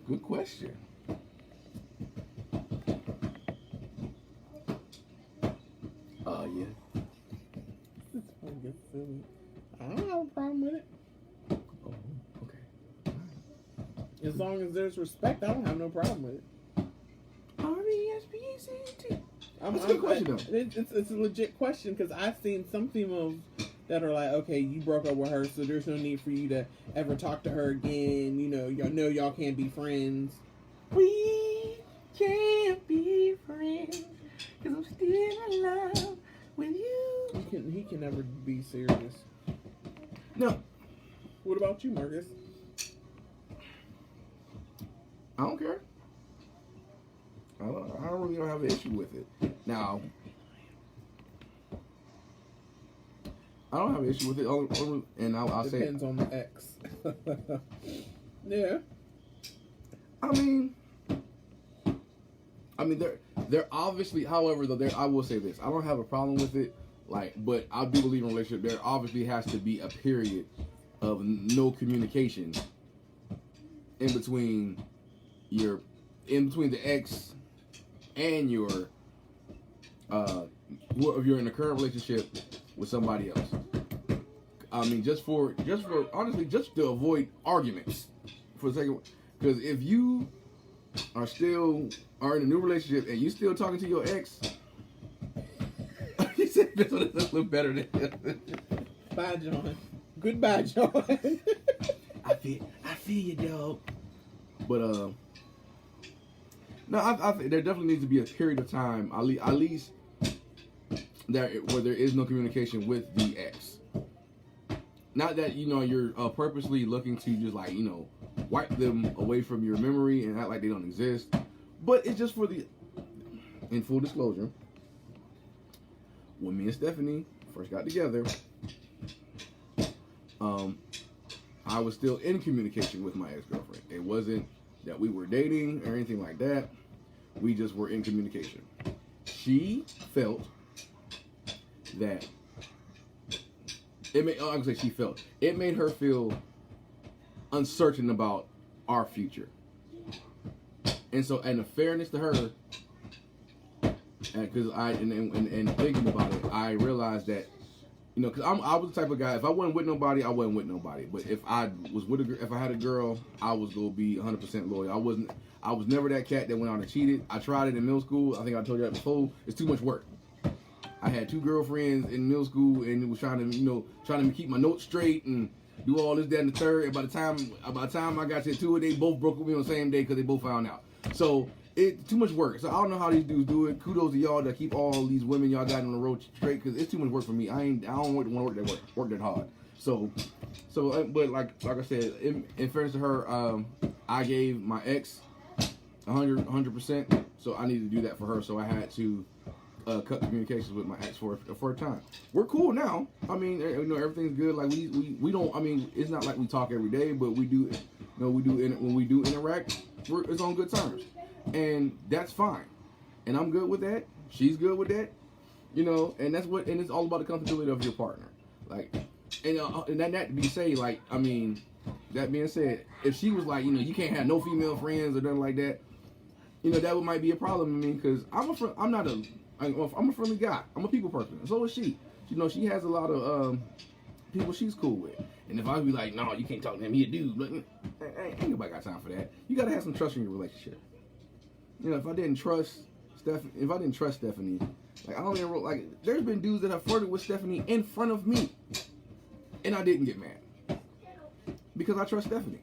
good question. Yeah. This one gets silly. I don't have a problem with it. Oh, okay. As long as there's respect, I don't have no problem with it. R-E-S-P-E-C-T. That's a good question, though. It's a legit question, because I've seen some females that are like, okay, you broke up with her, so there's no need for you to ever talk to her again. You know y'all can't be friends. We can't be friends, because I'm still in love with you. He can never be serious. No. What about you, Marcus? I don't care. I don't really have an issue with it. Now, I don't have an issue with it, and I'll say depends on the ex. Yeah. I mean, they're obviously. However, though, I will say this: I don't have a problem with it. But I do believe in a relationship there obviously has to be a period of no communication in between the ex and your if you're in a current relationship with somebody else. I mean, just for honestly, just to avoid arguments for the second. Because if you are in a new relationship and you still talking to your ex, he said this one doesn't look better than Bye, John. Goodbye, John. I feel you, dog. But no, I think there definitely needs to be a period of time, at least where there is no communication with the ex. Not that you're purposely looking to just wipe them away from your memory and act like they don't exist, but it's just in full disclosure, when me and Stephanie first got together, I was still in communication with my ex-girlfriend. It wasn't that we were dating or anything like that. We just were in communication. She felt that it made her feel uncertain about our future. And so, and the fairness to her, because and thinking about it, I realized that, you know, because I was the type of guy, if I wasn't with nobody, I wasn't with nobody. But if I was with if I had a girl, I was gonna be 100% loyal. I was never that cat that went out and cheated. I tried it in middle school. I think I told you that before. It's too much work. I had 2 girlfriends in middle school, and it was trying to keep my notes straight and do all this, that, and the third. And by the time I got to 2, they both broke with me on the same day because they both found out. So it's too much work. So I don't know how these dudes do it. Kudos to y'all that keep all these women y'all got on the road straight, because it's too much work for me. I don't want to work that hard. So, but like I said, in fairness to her, I gave my ex 100%. So I needed to do that for her. So I had to cut communications with my ex for a time. We're cool now. I mean, you know, everything's good. Like we don't. I mean, it's not like we talk every day, but we do. You know, when we do interact, it's on good terms, and that's fine. And I'm good with that. She's good with that. You know, and it's all about the comfortability of your partner. Like, and that to be said, like, I mean, that being said, if she was like, you know, you can't have no female friends or nothing like that, you know, that might be a problem to me, because I'm a friendly guy. I'm a people person. And so is she. You know, she has a lot of people she's cool with. And if I would be like, no, you can't talk to him, he a dude. But ain't nobody got time for that. You gotta have some trust in your relationship. You know, if I didn't trust Stephanie, like, I don't even like. There's been dudes that have flirted with Stephanie in front of me, and I didn't get mad because I trust Stephanie.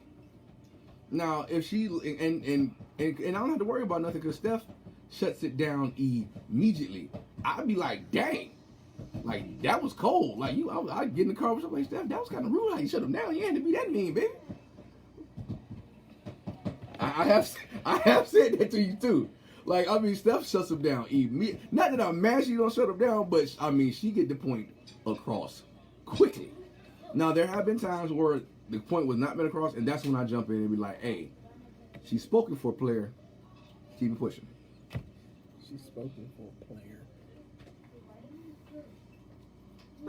Now, if she and I don't have to worry about nothing, because Steph shuts it down immediately. I'd be like, dang, like, that was cold. Like, I'd get in the car with something like, Steph, that was kind of rude how you shut him down. You ain't to be that mean, baby. I have said that to you too. Like, I mean, Steph shuts him down immediately. Not that I'm mad she don't shut him down, but I mean, she get the point across quickly. Now, there have been times where the point was not been across, and that's when I jump in and be like, hey, she's spoken for a player. Keep it pushing. She's spoken for a player.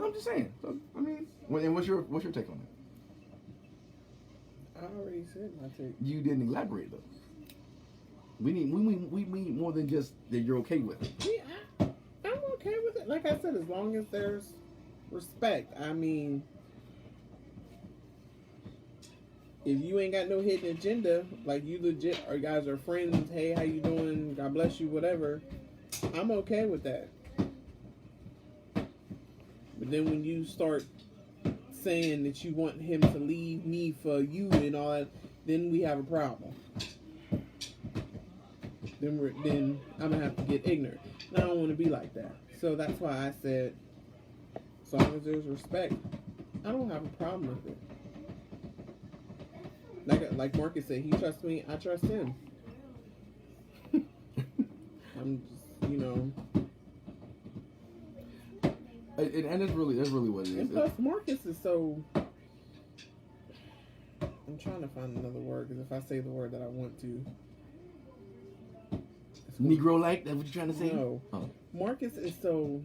I'm just saying. So, I mean, and what's your take on it? I already said my take. You didn't elaborate though. We need more than just that you're okay with it. Yeah, I'm okay with it. Like I said, as long as there's respect. I mean, if you ain't got no hidden agenda, like you legit or guys are friends, hey, how you doing? God bless you, whatever. I'm okay with that. But then when you start saying that you want him to leave me for you and all that, then we have a problem. Then I'm gonna have to get ignorant. And I don't want to be like that. So that's why I said, as long as there's respect, I don't have a problem with it. Like Marcus said, he trusts me, I trust him. I'm just, you know. And that's really what it is. And plus, Marcus is so. I'm trying to find another word, because if I say the word that I want to. Negro-like? That's what you're trying to say? No. Oh. Marcus is so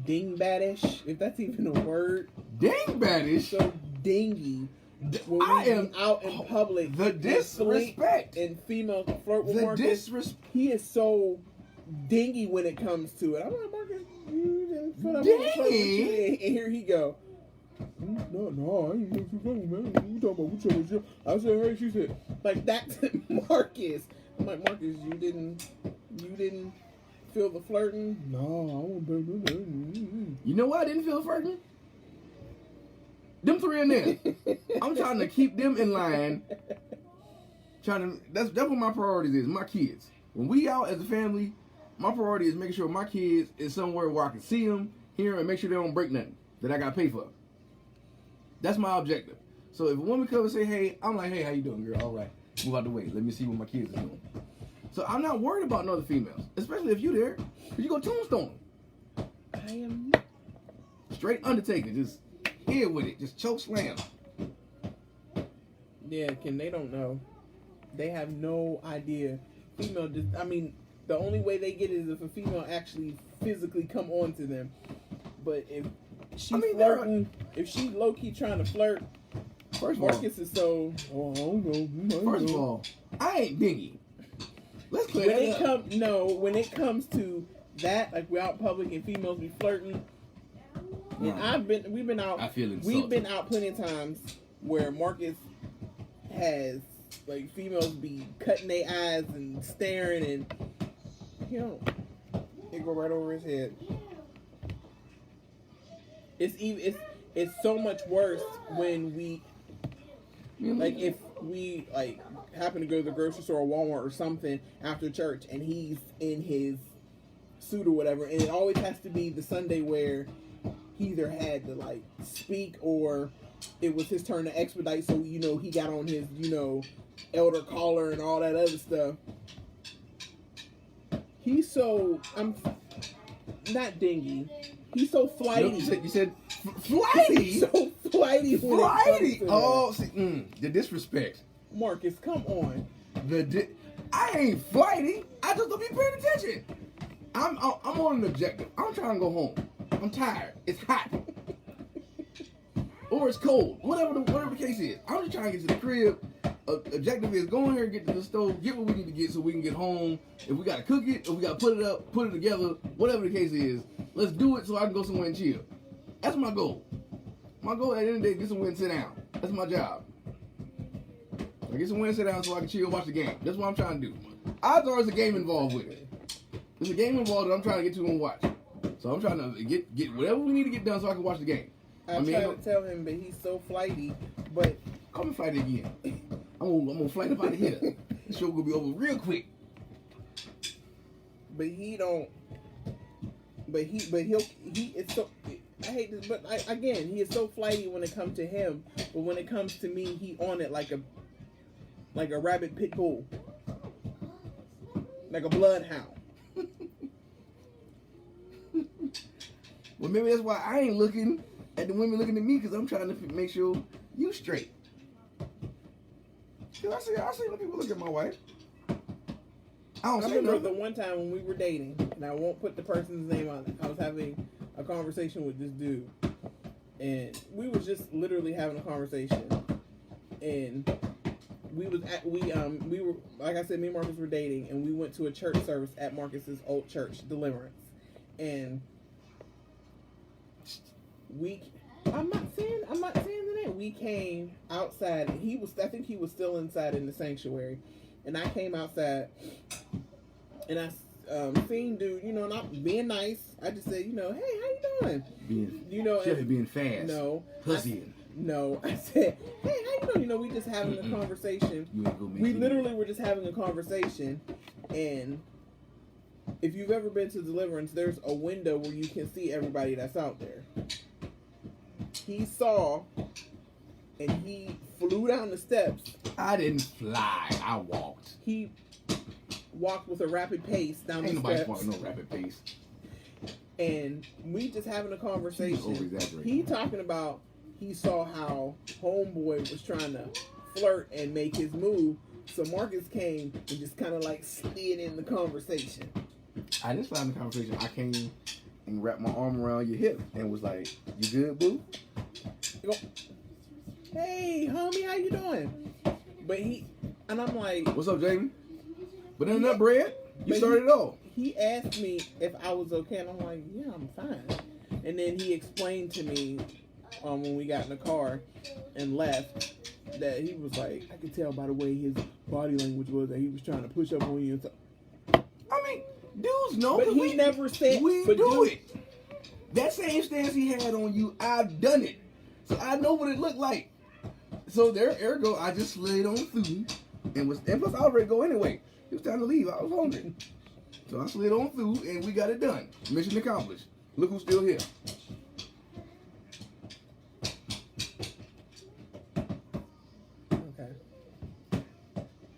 dingbat-ish, if that's even a word. Dingbat-ish? So dingy. When I am out in public. The disrespect. And females flirt with Marcus. He is so dingy when it comes to it. I'm like, Marcus, you didn't put up dingy? And here he go. No, I ain't know you talking about, man. You talking about which one? I said, hey, she said, like, that's Marcus. I'm like, Marcus, you didn't feel the flirting? No, I won't do that. You know why I didn't feel flirting? Them 3 in there. I'm trying to keep them in line. That's what my priorities is, my kids. When we out as a family, my priority is making sure my kids is somewhere where I can see them, hear them, and make sure they don't break nothing that I got to pay for. That's my objective. So if a woman comes and say, hey, I'm like, hey, how you doing, girl? All right. Move out the way. Let me see what my kids are doing. So I'm not worried about no other females, especially if you there, because you go tombstone. I am straight Undertaker, just here with it, just choke slam. Yeah, they don't know. They have no idea female just, I mean, the only way they get it is if a female actually physically come on to them. But if she's flirting, if she low key trying to flirt, Marcus is so. Oh, I don't know. First of all, I ain't dingy. Let's clear that up. When it comes to that, like we're out in public and females be flirting. And we've been out plenty of times where Marcus has like females be cutting their eyes and staring, and it go right over his head. It's so much worse when we like if we like happen to go to the grocery store or Walmart or something after church and he's in his suit or whatever, and it always has to be the Sunday where he either had to like speak or it was his turn to expedite, so he got on his elder collar and all that other stuff. He's so not dingy. He's so flighty. You said flighty. He's so flighty. Flighty. Oh, see, the disrespect. Marcus, come on. I ain't flighty. I just don't be paying attention. I'm on an objective. I'm trying to go home. I'm tired. It's hot. Or it's cold. Whatever the case is. I'm just trying to get to the crib. Objective is go in here and get to the stove, get what we need to get so we can get home. If we gotta cook it, if we gotta put it up, put it together, whatever the case is, let's do it so I can go somewhere and chill. That's my goal. My goal at the end of the day is get somewhere and sit down. That's my job. I get somewhere and sit down so I can chill, watch the game. That's what I'm trying to do. Odds are there's a game involved with it. There's a game involved that I'm trying to get to and watch. So I'm trying to get whatever we need to get done so I can watch the game. I try to tell him, but he's so flighty. But call me flighty again. I'm gonna flight up out of here. The show gonna be over real quick. But he don't. But he'll. It's so. I hate this, but he is so flighty when it comes to him. But when it comes to me, he on it like a rabid pit bull, like a bloodhound. Well, maybe that's why I ain't looking at the women looking at me, because I'm trying to make sure you straight. Cause I see when people look at my wife. I remember the one time when we were dating, and I won't put the person's name on it. I was having a conversation with this dude, and we was just literally having a conversation, and we were like I said, me and Marcus were dating, and we went to a church service at Marcus's old church, Deliverance, and I'm not saying the name. We came outside, and I think he was still inside in the sanctuary, and I came outside, and I seen dude, not being nice. I just said, hey, how you doing? Being fast. No, pussying. No, I said, hey, how you doing? We just having a conversation. We literally were just having a conversation, and if you've ever been to Deliverance, there's a window where you can see everybody that's out there. He saw, and he flew down the steps. I didn't fly. I walked. He walked with a rapid pace down the steps. Ain't nobody walking no rapid pace. And we just having a conversation. He talking about he saw how homeboy was trying to flirt and make his move. So Marcus came and just kind of like slid in the conversation. I didn't slide in the conversation. I came and wrapped my arm around your hip and was like, "You good, boo?" Hey, homie, how you doing? And I'm like, "What's up, Jamie? But then that bread, you started it off." He asked me if I was okay, and I'm like, "Yeah, I'm fine." And then he explained to me when we got in the car and left that he was like, I could tell by the way his body language was that he was trying to push up on you. I mean, dudes know, but he never said we do it. That same stance he had on you, I've done it, so I know what it looked like. So ergo, I just slid on through, and plus I was ready to go anyway. It was time to leave. I was hungry, so I slid on through, and we got it done. Mission accomplished. Look who's still here.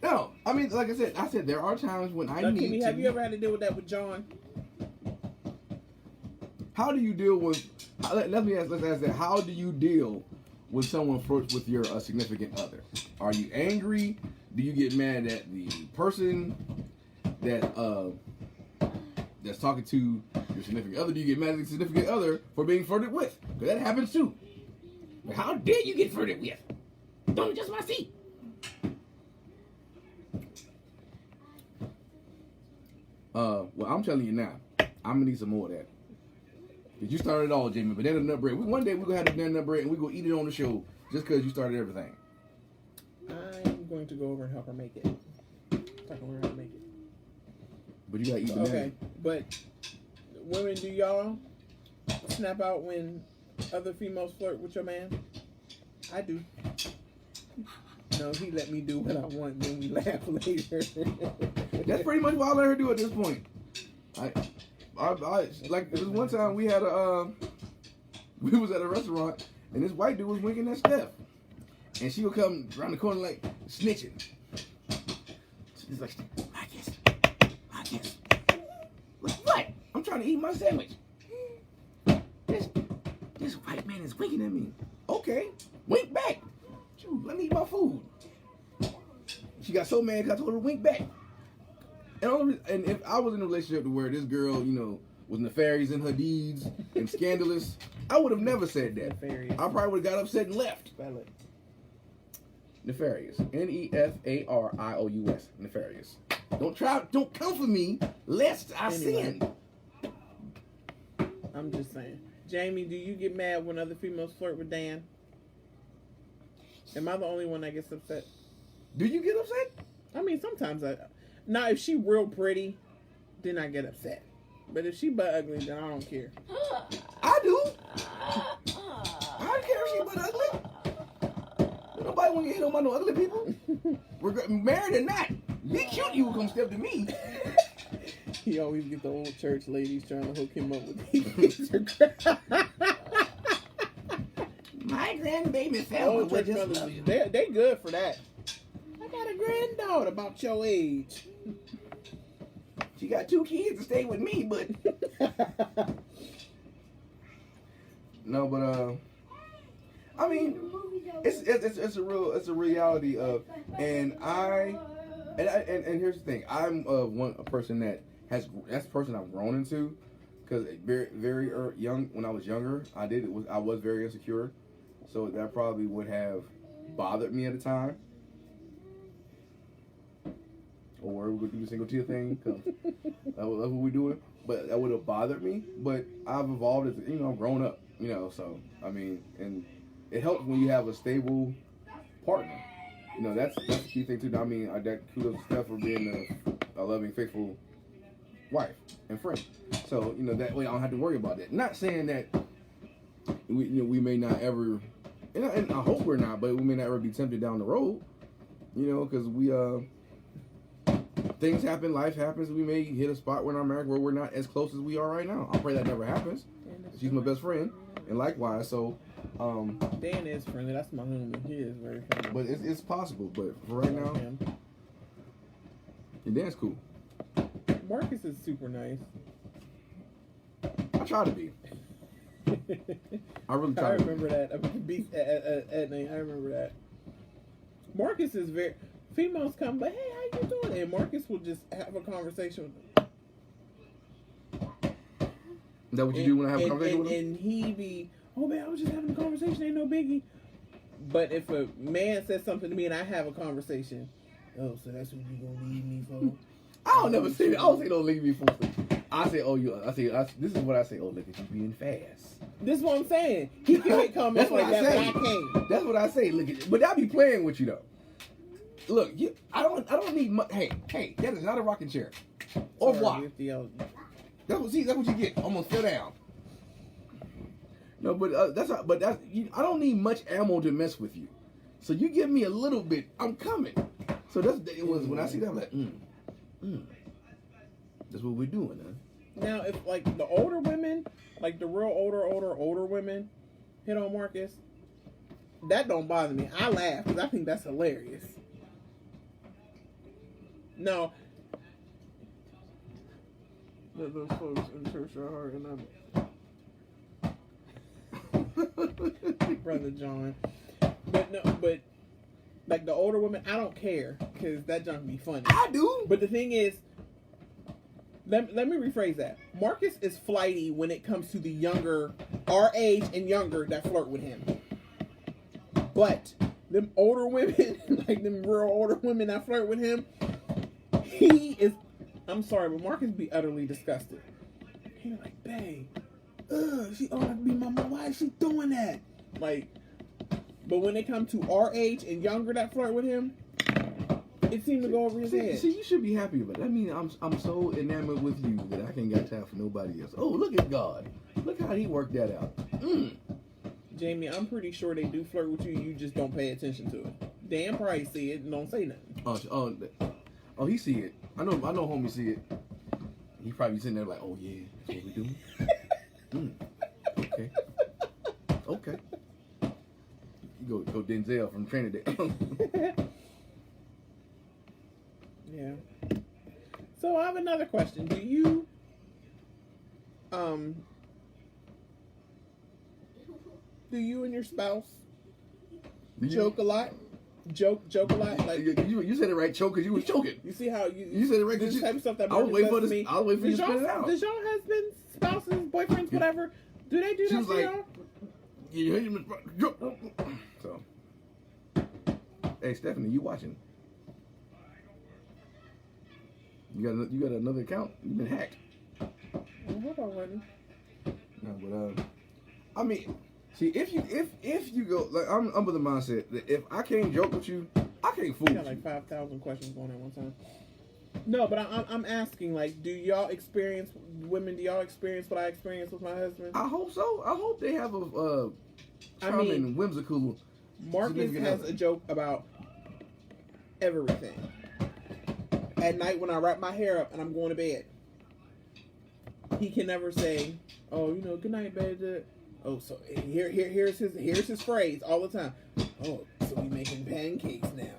No, I mean, like I said, there are times when I need Kimmy, have you ever had to deal with that with John? How do you deal with? Let's ask that. How do you deal when someone flirts with your significant other? Are you angry? Do you get mad at the person? that's talking to your significant other? Do you get mad at the significant other for being flirted with? Because that happens too. But how dare you get flirted with? Don't adjust my seat. Well, I'm telling you now, I'm gonna need some more of that. Cause you started it all, Jamie. Banana nut bread. One day we're gonna have the banana nut bread and we're gonna eat it on the show just because you started everything. I'm going to go over and help her make it. Talk over how to make it. But you gotta eat banana. Okay, but women, do y'all snap out when other females flirt with your man? I do. No, he let me do what I want, and then we laugh later. That's pretty much what I let her do at this point. I like this one time we had we was at a restaurant and this white dude was winking at Steph, and she would come around the corner like snitching. She's like, Marcus. What? I'm trying to eat my sandwich. This white man is winking at me. Okay, wink back. Shoot, let me eat my food. She got so mad because I told her to wink back. And if I was in a relationship to where this girl, was nefarious in her deeds and scandalous, I would have never said that. Nefarious. I probably would have got upset and left. Spell it. Nefarious. Nefarious. Nefarious. Don't come for me lest I sin. I'm just saying. Jamie, do you get mad when other females flirt with Dan? Am I the only one that gets upset? Do you get upset? I mean, sometimes now if she real pretty, then I get upset. But if she butt ugly, then I don't care. I do. I don't care if she butt ugly. Nobody want to hit on by no ugly people. Married or not, be cute, you will come step to me. He always get the old church ladies trying to hook him up with my grandbaby fell with his they good for that. I got a granddaughter about your age. She got 2 kids to stay with me, but no, but I mean, it's a reality of, and here's the thing, I'm a person that's the person I've grown into, because very young, when I was younger, I was very insecure, so that probably would have bothered me at the time. Or we're going to do the single tier thing, because that's what we're doing. But that would have bothered me. But I've evolved as, I've grown up, so, I mean, and it helps when you have a stable partner. That's the key thing, too. I mean, that kudos to Steph for being a loving, faithful wife and friend. So, that way I don't have to worry about that. Not saying that we may not ever, and I hope we're not, but we may not ever be tempted down the road, because we, things happen, life happens. We may hit a spot in our marriage where we're not as close as we are right now. I pray that never happens. She's my best friend, and likewise. So, Dan is friendly. That's my homie. He is very friendly. But it's possible. But for right now, and Dan's cool. Marcus is super nice. I try to be. I really try. I remember that. At night, I remember that. Marcus is very. Females come, but hey, how you doing? And Marcus will just have a conversation with them. Is that what you do when I have a conversation with him? And he be, oh man, I was just having a conversation, ain't no biggie. But if a man says something to me and I have a conversation, oh, so that's what you gonna leave me for? I don't never say that. I don't say don't leave me for. I say, this is what I say. Oh, look at you being fast. This is what I'm saying. He can make comments like that, but I can't. That's what I say. Look at, but I be playing with you though. Look, I don't need much. Hey, that is not a rocking chair. Au revoir. That's what you get. Almost fell down. No, but I don't need much ammo to mess with you. So you give me a little bit, I'm coming. So when I see that, I'm like, that's what we're doing, huh? Now, if like the older women, like the real older women, hit on Marcus, that don't bother me. I laugh because I think that's hilarious. No. Those folks in church are hard, and Brother John. But like the older women, I don't care because that junk be funny. I do. But the thing is, Let me rephrase that. Marcus is flighty when it comes to the younger, our age and younger, that flirt with him. But them older women, like them real older women that flirt with him, he is, I'm sorry, but Marcus be utterly disgusted. He's like, babe, she ought to be my mom. Why is she doing that? Like, but when it comes to our age and younger that flirt with him, it seemed to go over his head. See, you should be happy about it. I mean, I'm so enamored with you that I can't got time for nobody else. Oh, look at God. Look how he worked that out. Jamie, I'm pretty sure they do flirt with you. You just don't pay attention to it. Dan probably see it and don't say nothing. Oh, he see it. I know homie see it. He probably sitting there like, oh yeah, that's what we doing. Okay. You go Denzel from Trinidad. Yeah. So I have another question. Do you and your spouse joke a lot? Joke a lot? Like you said it right, choke, because you was choking. You see how you said it right? This type of stuff that I was waiting for this. I was waiting for you to spit it out. Does y'all husbands, spouses, boyfriends, whatever, do they do that for y'all? So, hey Stephanie, you watching? You got another account? You've been hacked. I hope I wasn't. No, but I mean, see, if you go, like, I'm with the mindset that if I can't joke with you, I can't fool you. Got like 5,000 questions going at one time. No, but I'm asking, like, do y'all experience what I experienced with my husband? I hope so. I hope they have a charming, whimsical. Marcus has a joke about everything. At night when I wrap my hair up and I'm going to bed, he can never say, "Oh, good night, baby." Oh, so here's his phrase all the time. Oh, so we making pancakes now.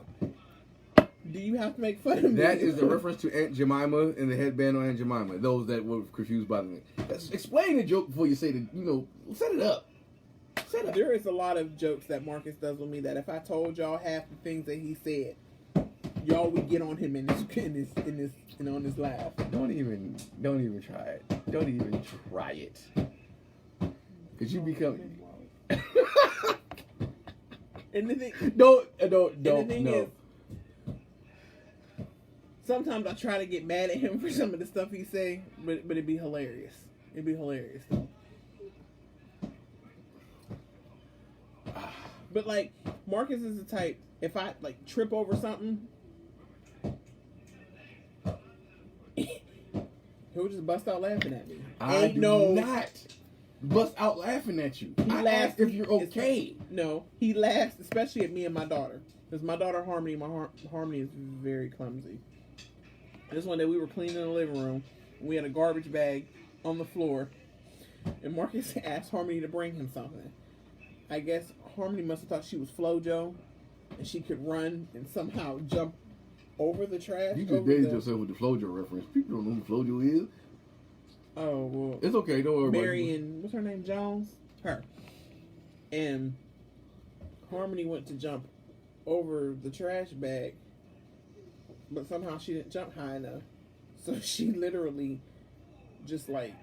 Do you have to make fun of me? That is the reference to Aunt Jemima and the headband on Aunt Jemima. Those that were confused by the name. Explain the joke before you say the. Set it up. There is a lot of jokes that Marcus does with me that if I told y'all half the things that he said, y'all would get on him in this on this laugh. Don't even try it. Don't even try it. Cause you become. And the thing, don't. And the thing is, sometimes I try to get mad at him for some of the stuff he say, but it'd be hilarious. It'd be hilarious. But like Marcus is the type, if I like trip over something, he'll just bust out laughing at me. I do not bust out laughing at you. He laughs if you're okay. No, he laughs, especially at me and my daughter. Because my daughter Harmony, Harmony is very clumsy. This one day we were cleaning the living room. We had a garbage bag on the floor. And Marcus asked Harmony to bring him something. I guess Harmony must have thought she was FloJo. And she could run and somehow jump over the trash. You just dazed yourself with the FloJo reference. People don't know who FloJo is. Oh, well. It's okay. Don't worry about it. Marion, what's her name? Jones? Her. And Harmony went to jump over the trash bag. But somehow she didn't jump high enough. So she literally just like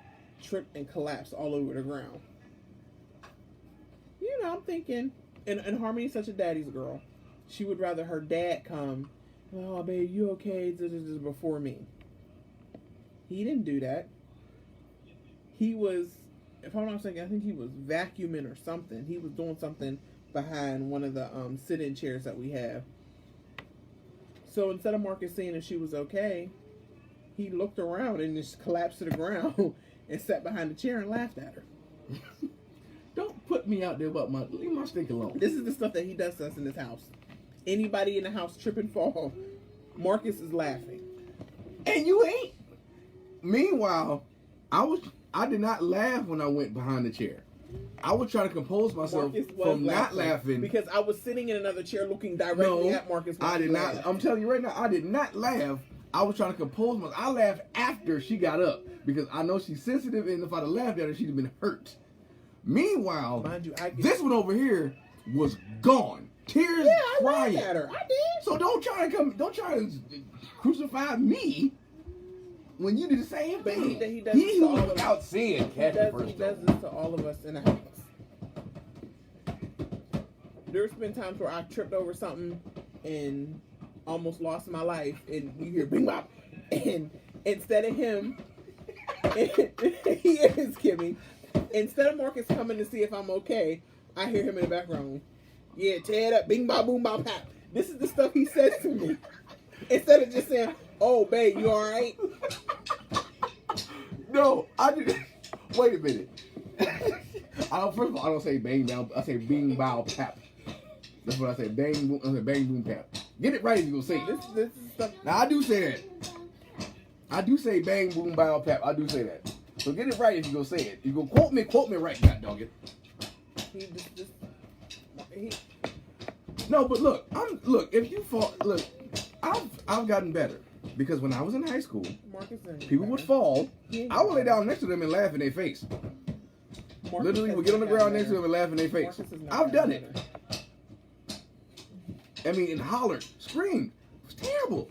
tripped and collapsed all over the ground. I'm thinking, and Harmony's such a daddy's girl. She would rather her dad come, "Oh, babe, you okay?" before me. He didn't do that. He was, if I'm not mistaken, I think he was vacuuming or something. He was doing something behind one of the sit-in chairs that we have. So instead of Marcus seeing if she was okay, he looked around and just collapsed to the ground and sat behind the chair and laughed at her. Don't put me out there about leave my stick alone. This is the stuff that he does to us in this house. Anybody in the house trip and fall, Marcus is laughing. And you ain't. Meanwhile, I did not laugh when I went behind the chair. I was trying to compose myself from not laughing. Because I was sitting in another chair looking directly at Marcus. I did not. I'm telling you right now, I did not laugh. I was trying to compose myself. I laughed after she got up because I know she's sensitive, and if I'd have laughed at her, she'd have been hurt. Meanwhile, mind you, this one over here was gone. Tears, crying. I laughed at her. I did. So don't try to crucify me. when you do the same thing. He does this to all of us. Without saying, He does this to all of us in the house. There's been times where I tripped over something and almost lost my life, and you hear bing bop, and instead of him, he is Kimmy. Instead of Marcus coming to see if I'm okay, I hear him in the background. Yeah, tear it up, bing bop boom bop pap. This is the stuff he says to me. Instead of just saying, "Oh, babe, you all right?" No, I did. Wait a minute. First of all, I don't say bang bow. I say bing bow pap. That's what I say. Bang boom. I say bang boom pap. Get it right if you gonna say it. This is stuff. Now I do say that. I do say bang boom bow pap. I do say that. So get it right if you gonna say it. You gonna quote me right, God dog it. No, but look, if you fall, look, I've gotten better because when I was in high school, people would fall. I would lay down next to them and laugh in their face. Literally, would get on the ground next to them and laugh in their face. I've done it. I mean, and hollered, screamed. It was terrible,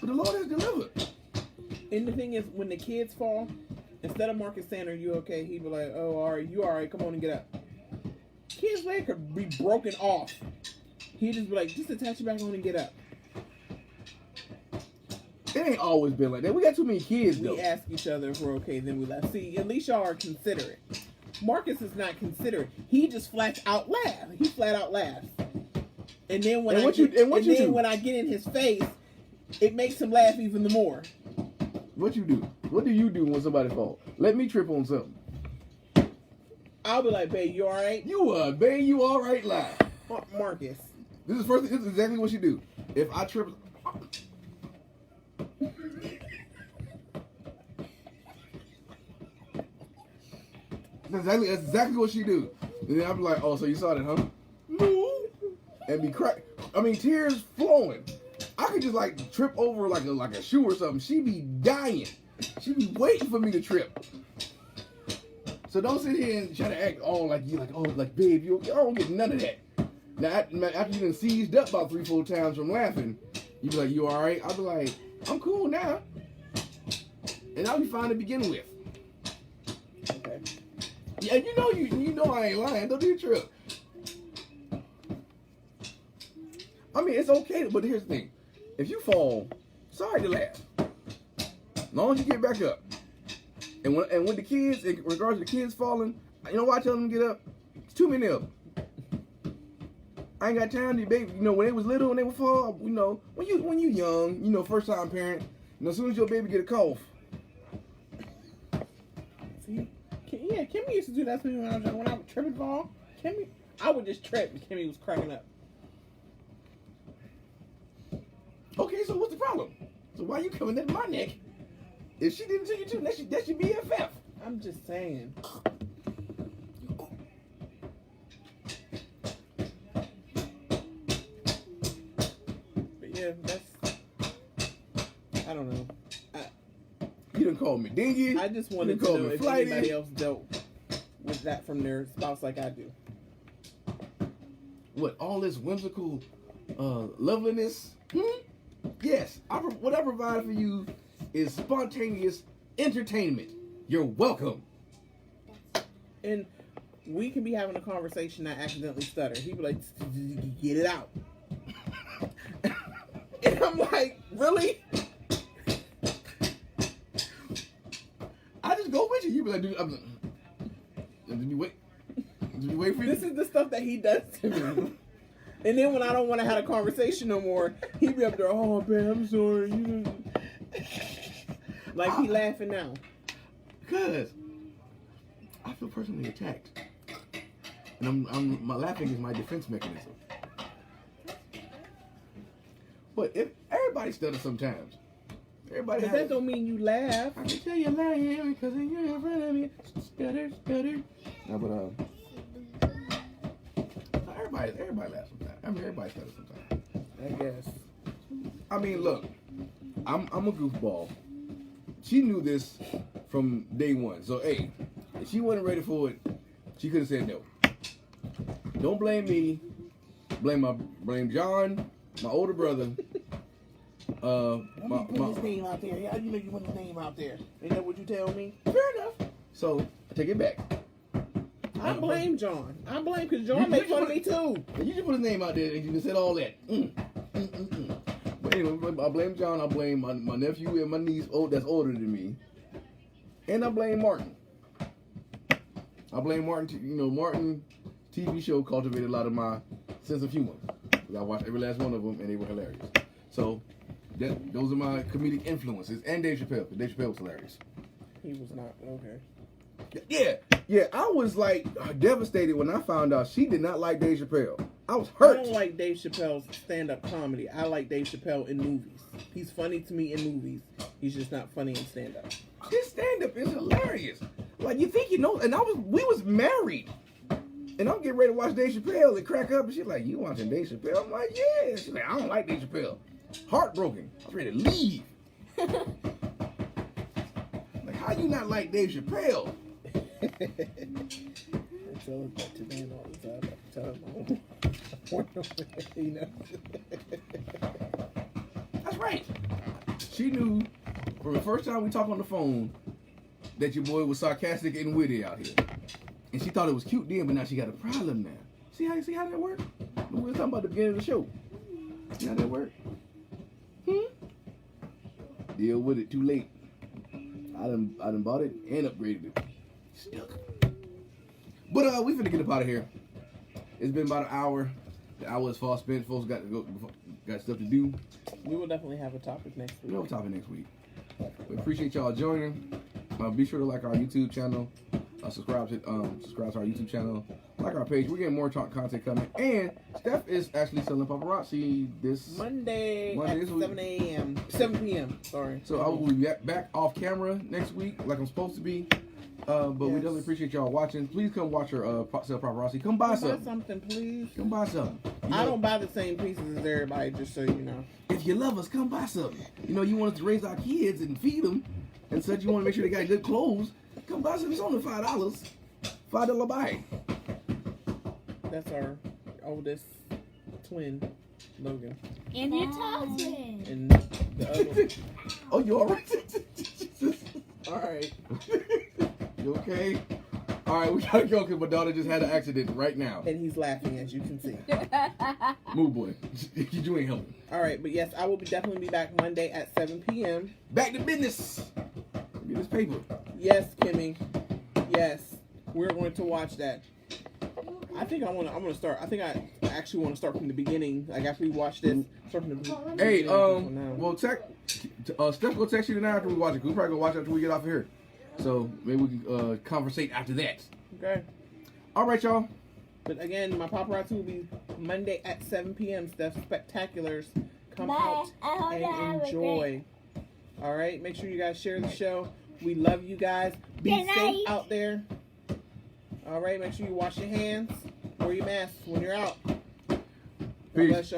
but the Lord has delivered. And the thing is, when the kids fall, instead of Marcus saying, "Are you okay?" he'd be like, "Oh, all right, you all right? Come on and get up." Kid's leg could be broken off. He'd just be like, "Just attach it back on and get up." It ain't always been like that. We got too many kids, though. We ask each other if we're okay, then we laugh. See, at least y'all are considerate. Marcus is not considerate. He just flat out laughs. He flat out laughs. And then when when I get in his face, it makes him laugh even more. What you do? What do you do when somebody falls? Let me trip on something. I'll be like, "Babe, you all right?" Babe, you all right? Laugh. Marcus. This is exactly what you do. If I trip. That's exactly what she do. And then I'll be like, "Oh, so you saw that, huh?" No. And be tears flowing. I could just like trip over like a shoe or something. She be dying. She be waiting for me to trip. So don't sit here and try to act all like you babe, you don't get none of that. Now after you done seized up about 3-4 times from laughing, you be like, "You all right?" I'll be like, "I'm cool now," and I'll be fine to begin with. Okay. Yeah, you know I ain't lying. Don't do trip. I mean, it's okay, but here's the thing: if you fall, sorry to laugh. As long as you get back up. And when the kids, in regards to the kids falling, you know why I tell them to get up? It's too many of them. I ain't got time to, baby. When they was little and they would fall, when you young, first time parent, as soon as your baby get a cough. See, Kimmy used to do that to me when I would trip and fall. I would just trip and Kimmy was cracking up. Okay, so what's the problem? So why you coming at my neck? If she didn't tell you to, that should be BFF. I'm just saying. But yeah, I don't know. You done called me dingy. I just wanted to know if anybody else dealt with that from their spouse like I do. What, all this whimsical loveliness? Yes, what I provide for you is spontaneous entertainment. You're welcome. And we can be having a conversation and I accidentally stutter. He'd be like, "Get it out." And I'm like, "Really?" I just go with you. You be like, "Dude, let me wait for you." This is the stuff that he does to me. And then when I don't want to have a conversation no more, he be up there, "Oh, babe, I'm sorry." Like he laughing now. Because I feel personally attacked. And my laughing is my defense mechanism. But if everybody stutters sometimes. But that don't mean you laugh. I can tell you laughing because you're in front of me. Stutter. No, but everybody laughs sometimes. I mean, everybody stutters sometimes. I guess. I mean, look, I'm a goofball. She knew this from day one. So, hey, if she wasn't ready for it, she could have said no. Don't blame me. Blame John, my older brother, Put his name out there. How do you know you put his name out there? Ain't that what you tell me? Fair enough. So I take it back. I blame John. I blame because John makes fun of me too. You just put his name out there and you just said all that. But anyway, I blame John. I blame my nephew and my niece that's older than me. And I blame Martin. I blame Martin. You know, Martin TV show cultivated a lot of my sense of humor. I watched every last one of them and they were hilarious. So those are my comedic influences. And Dave Chappelle. Dave Chappelle was hilarious. He was not. Okay. Yeah, I was like devastated when I found out she did not like Dave Chappelle. I was hurt. I don't like Dave Chappelle's stand-up comedy. I like Dave Chappelle in movies. He's funny to me in movies. He's just not funny in stand-up. His stand-up is hilarious. Like, you think you know, and we was married. And I'm getting ready to watch Dave Chappelle and crack up, and she's like, you watching Dave Chappelle? I'm like, yeah. She's like, I don't like Dave Chappelle. Heartbroken. I was ready to leave. Like, how you not like Dave Chappelle? I tell that to Dan all the time. I tell him, you know. That's right. She knew from the first time we talked on the phone that your boy was sarcastic and witty out here. And she thought it was cute then, but now she got a problem now. See how that work? We were talking about the beginning of the show. See how that work? Deal with it too late. I done bought it and upgraded it. Stuck. But we finna get up out of here. It's been about an hour. The hour is far spent. Folks got stuff to do. We will definitely have a topic next week. We'll have a topic next week. We appreciate y'all joining. Be sure to like our YouTube channel. Subscribe to our YouTube channel. Like our page. We're getting more content coming. And Steph is actually selling paparazzi this Monday at 7 p.m. Sorry. So I will be back off camera next week, like I'm supposed to be. But we definitely appreciate y'all watching. Please come watch her sell paparazzi. Come buy something. Buy something, please. Come buy something. I don't buy the same pieces as everybody, just so you know. If you love us, come buy something. You know, you want us to raise our kids and feed them, and such. You want to make sure they got good clothes. Come buy something. It's only $5. $5 buy. That's our oldest twin, Logan. And your tall twin. And the other one. Oh, you all right? All right. You okay? All right, we gotta go because my daughter just had an accident right now. And he's laughing, as you can see. Move, boy. You ain't helping. All right, but yes, I will definitely be back Monday at 7 p.m. Back to business. Get this paper. Yes, Kimmy. Yes, we're going to watch that. I think I'm gonna start. I think I actually want to start from the beginning. Like after we watch this, start from the beginning. Hey, well, Steph will text you tonight after we watch it. We'll probably go watch it after we get off of here. So maybe we can conversate after that. Okay. All right, y'all. But again, my paparazzi will be Monday at 7 p.m. Steph Spectaculars. Come out and enjoy. All right. Make sure you guys share the show. We love you guys. Be safe out there. All right. Make sure you wash your hands. Wear your mask when you're out. Peace.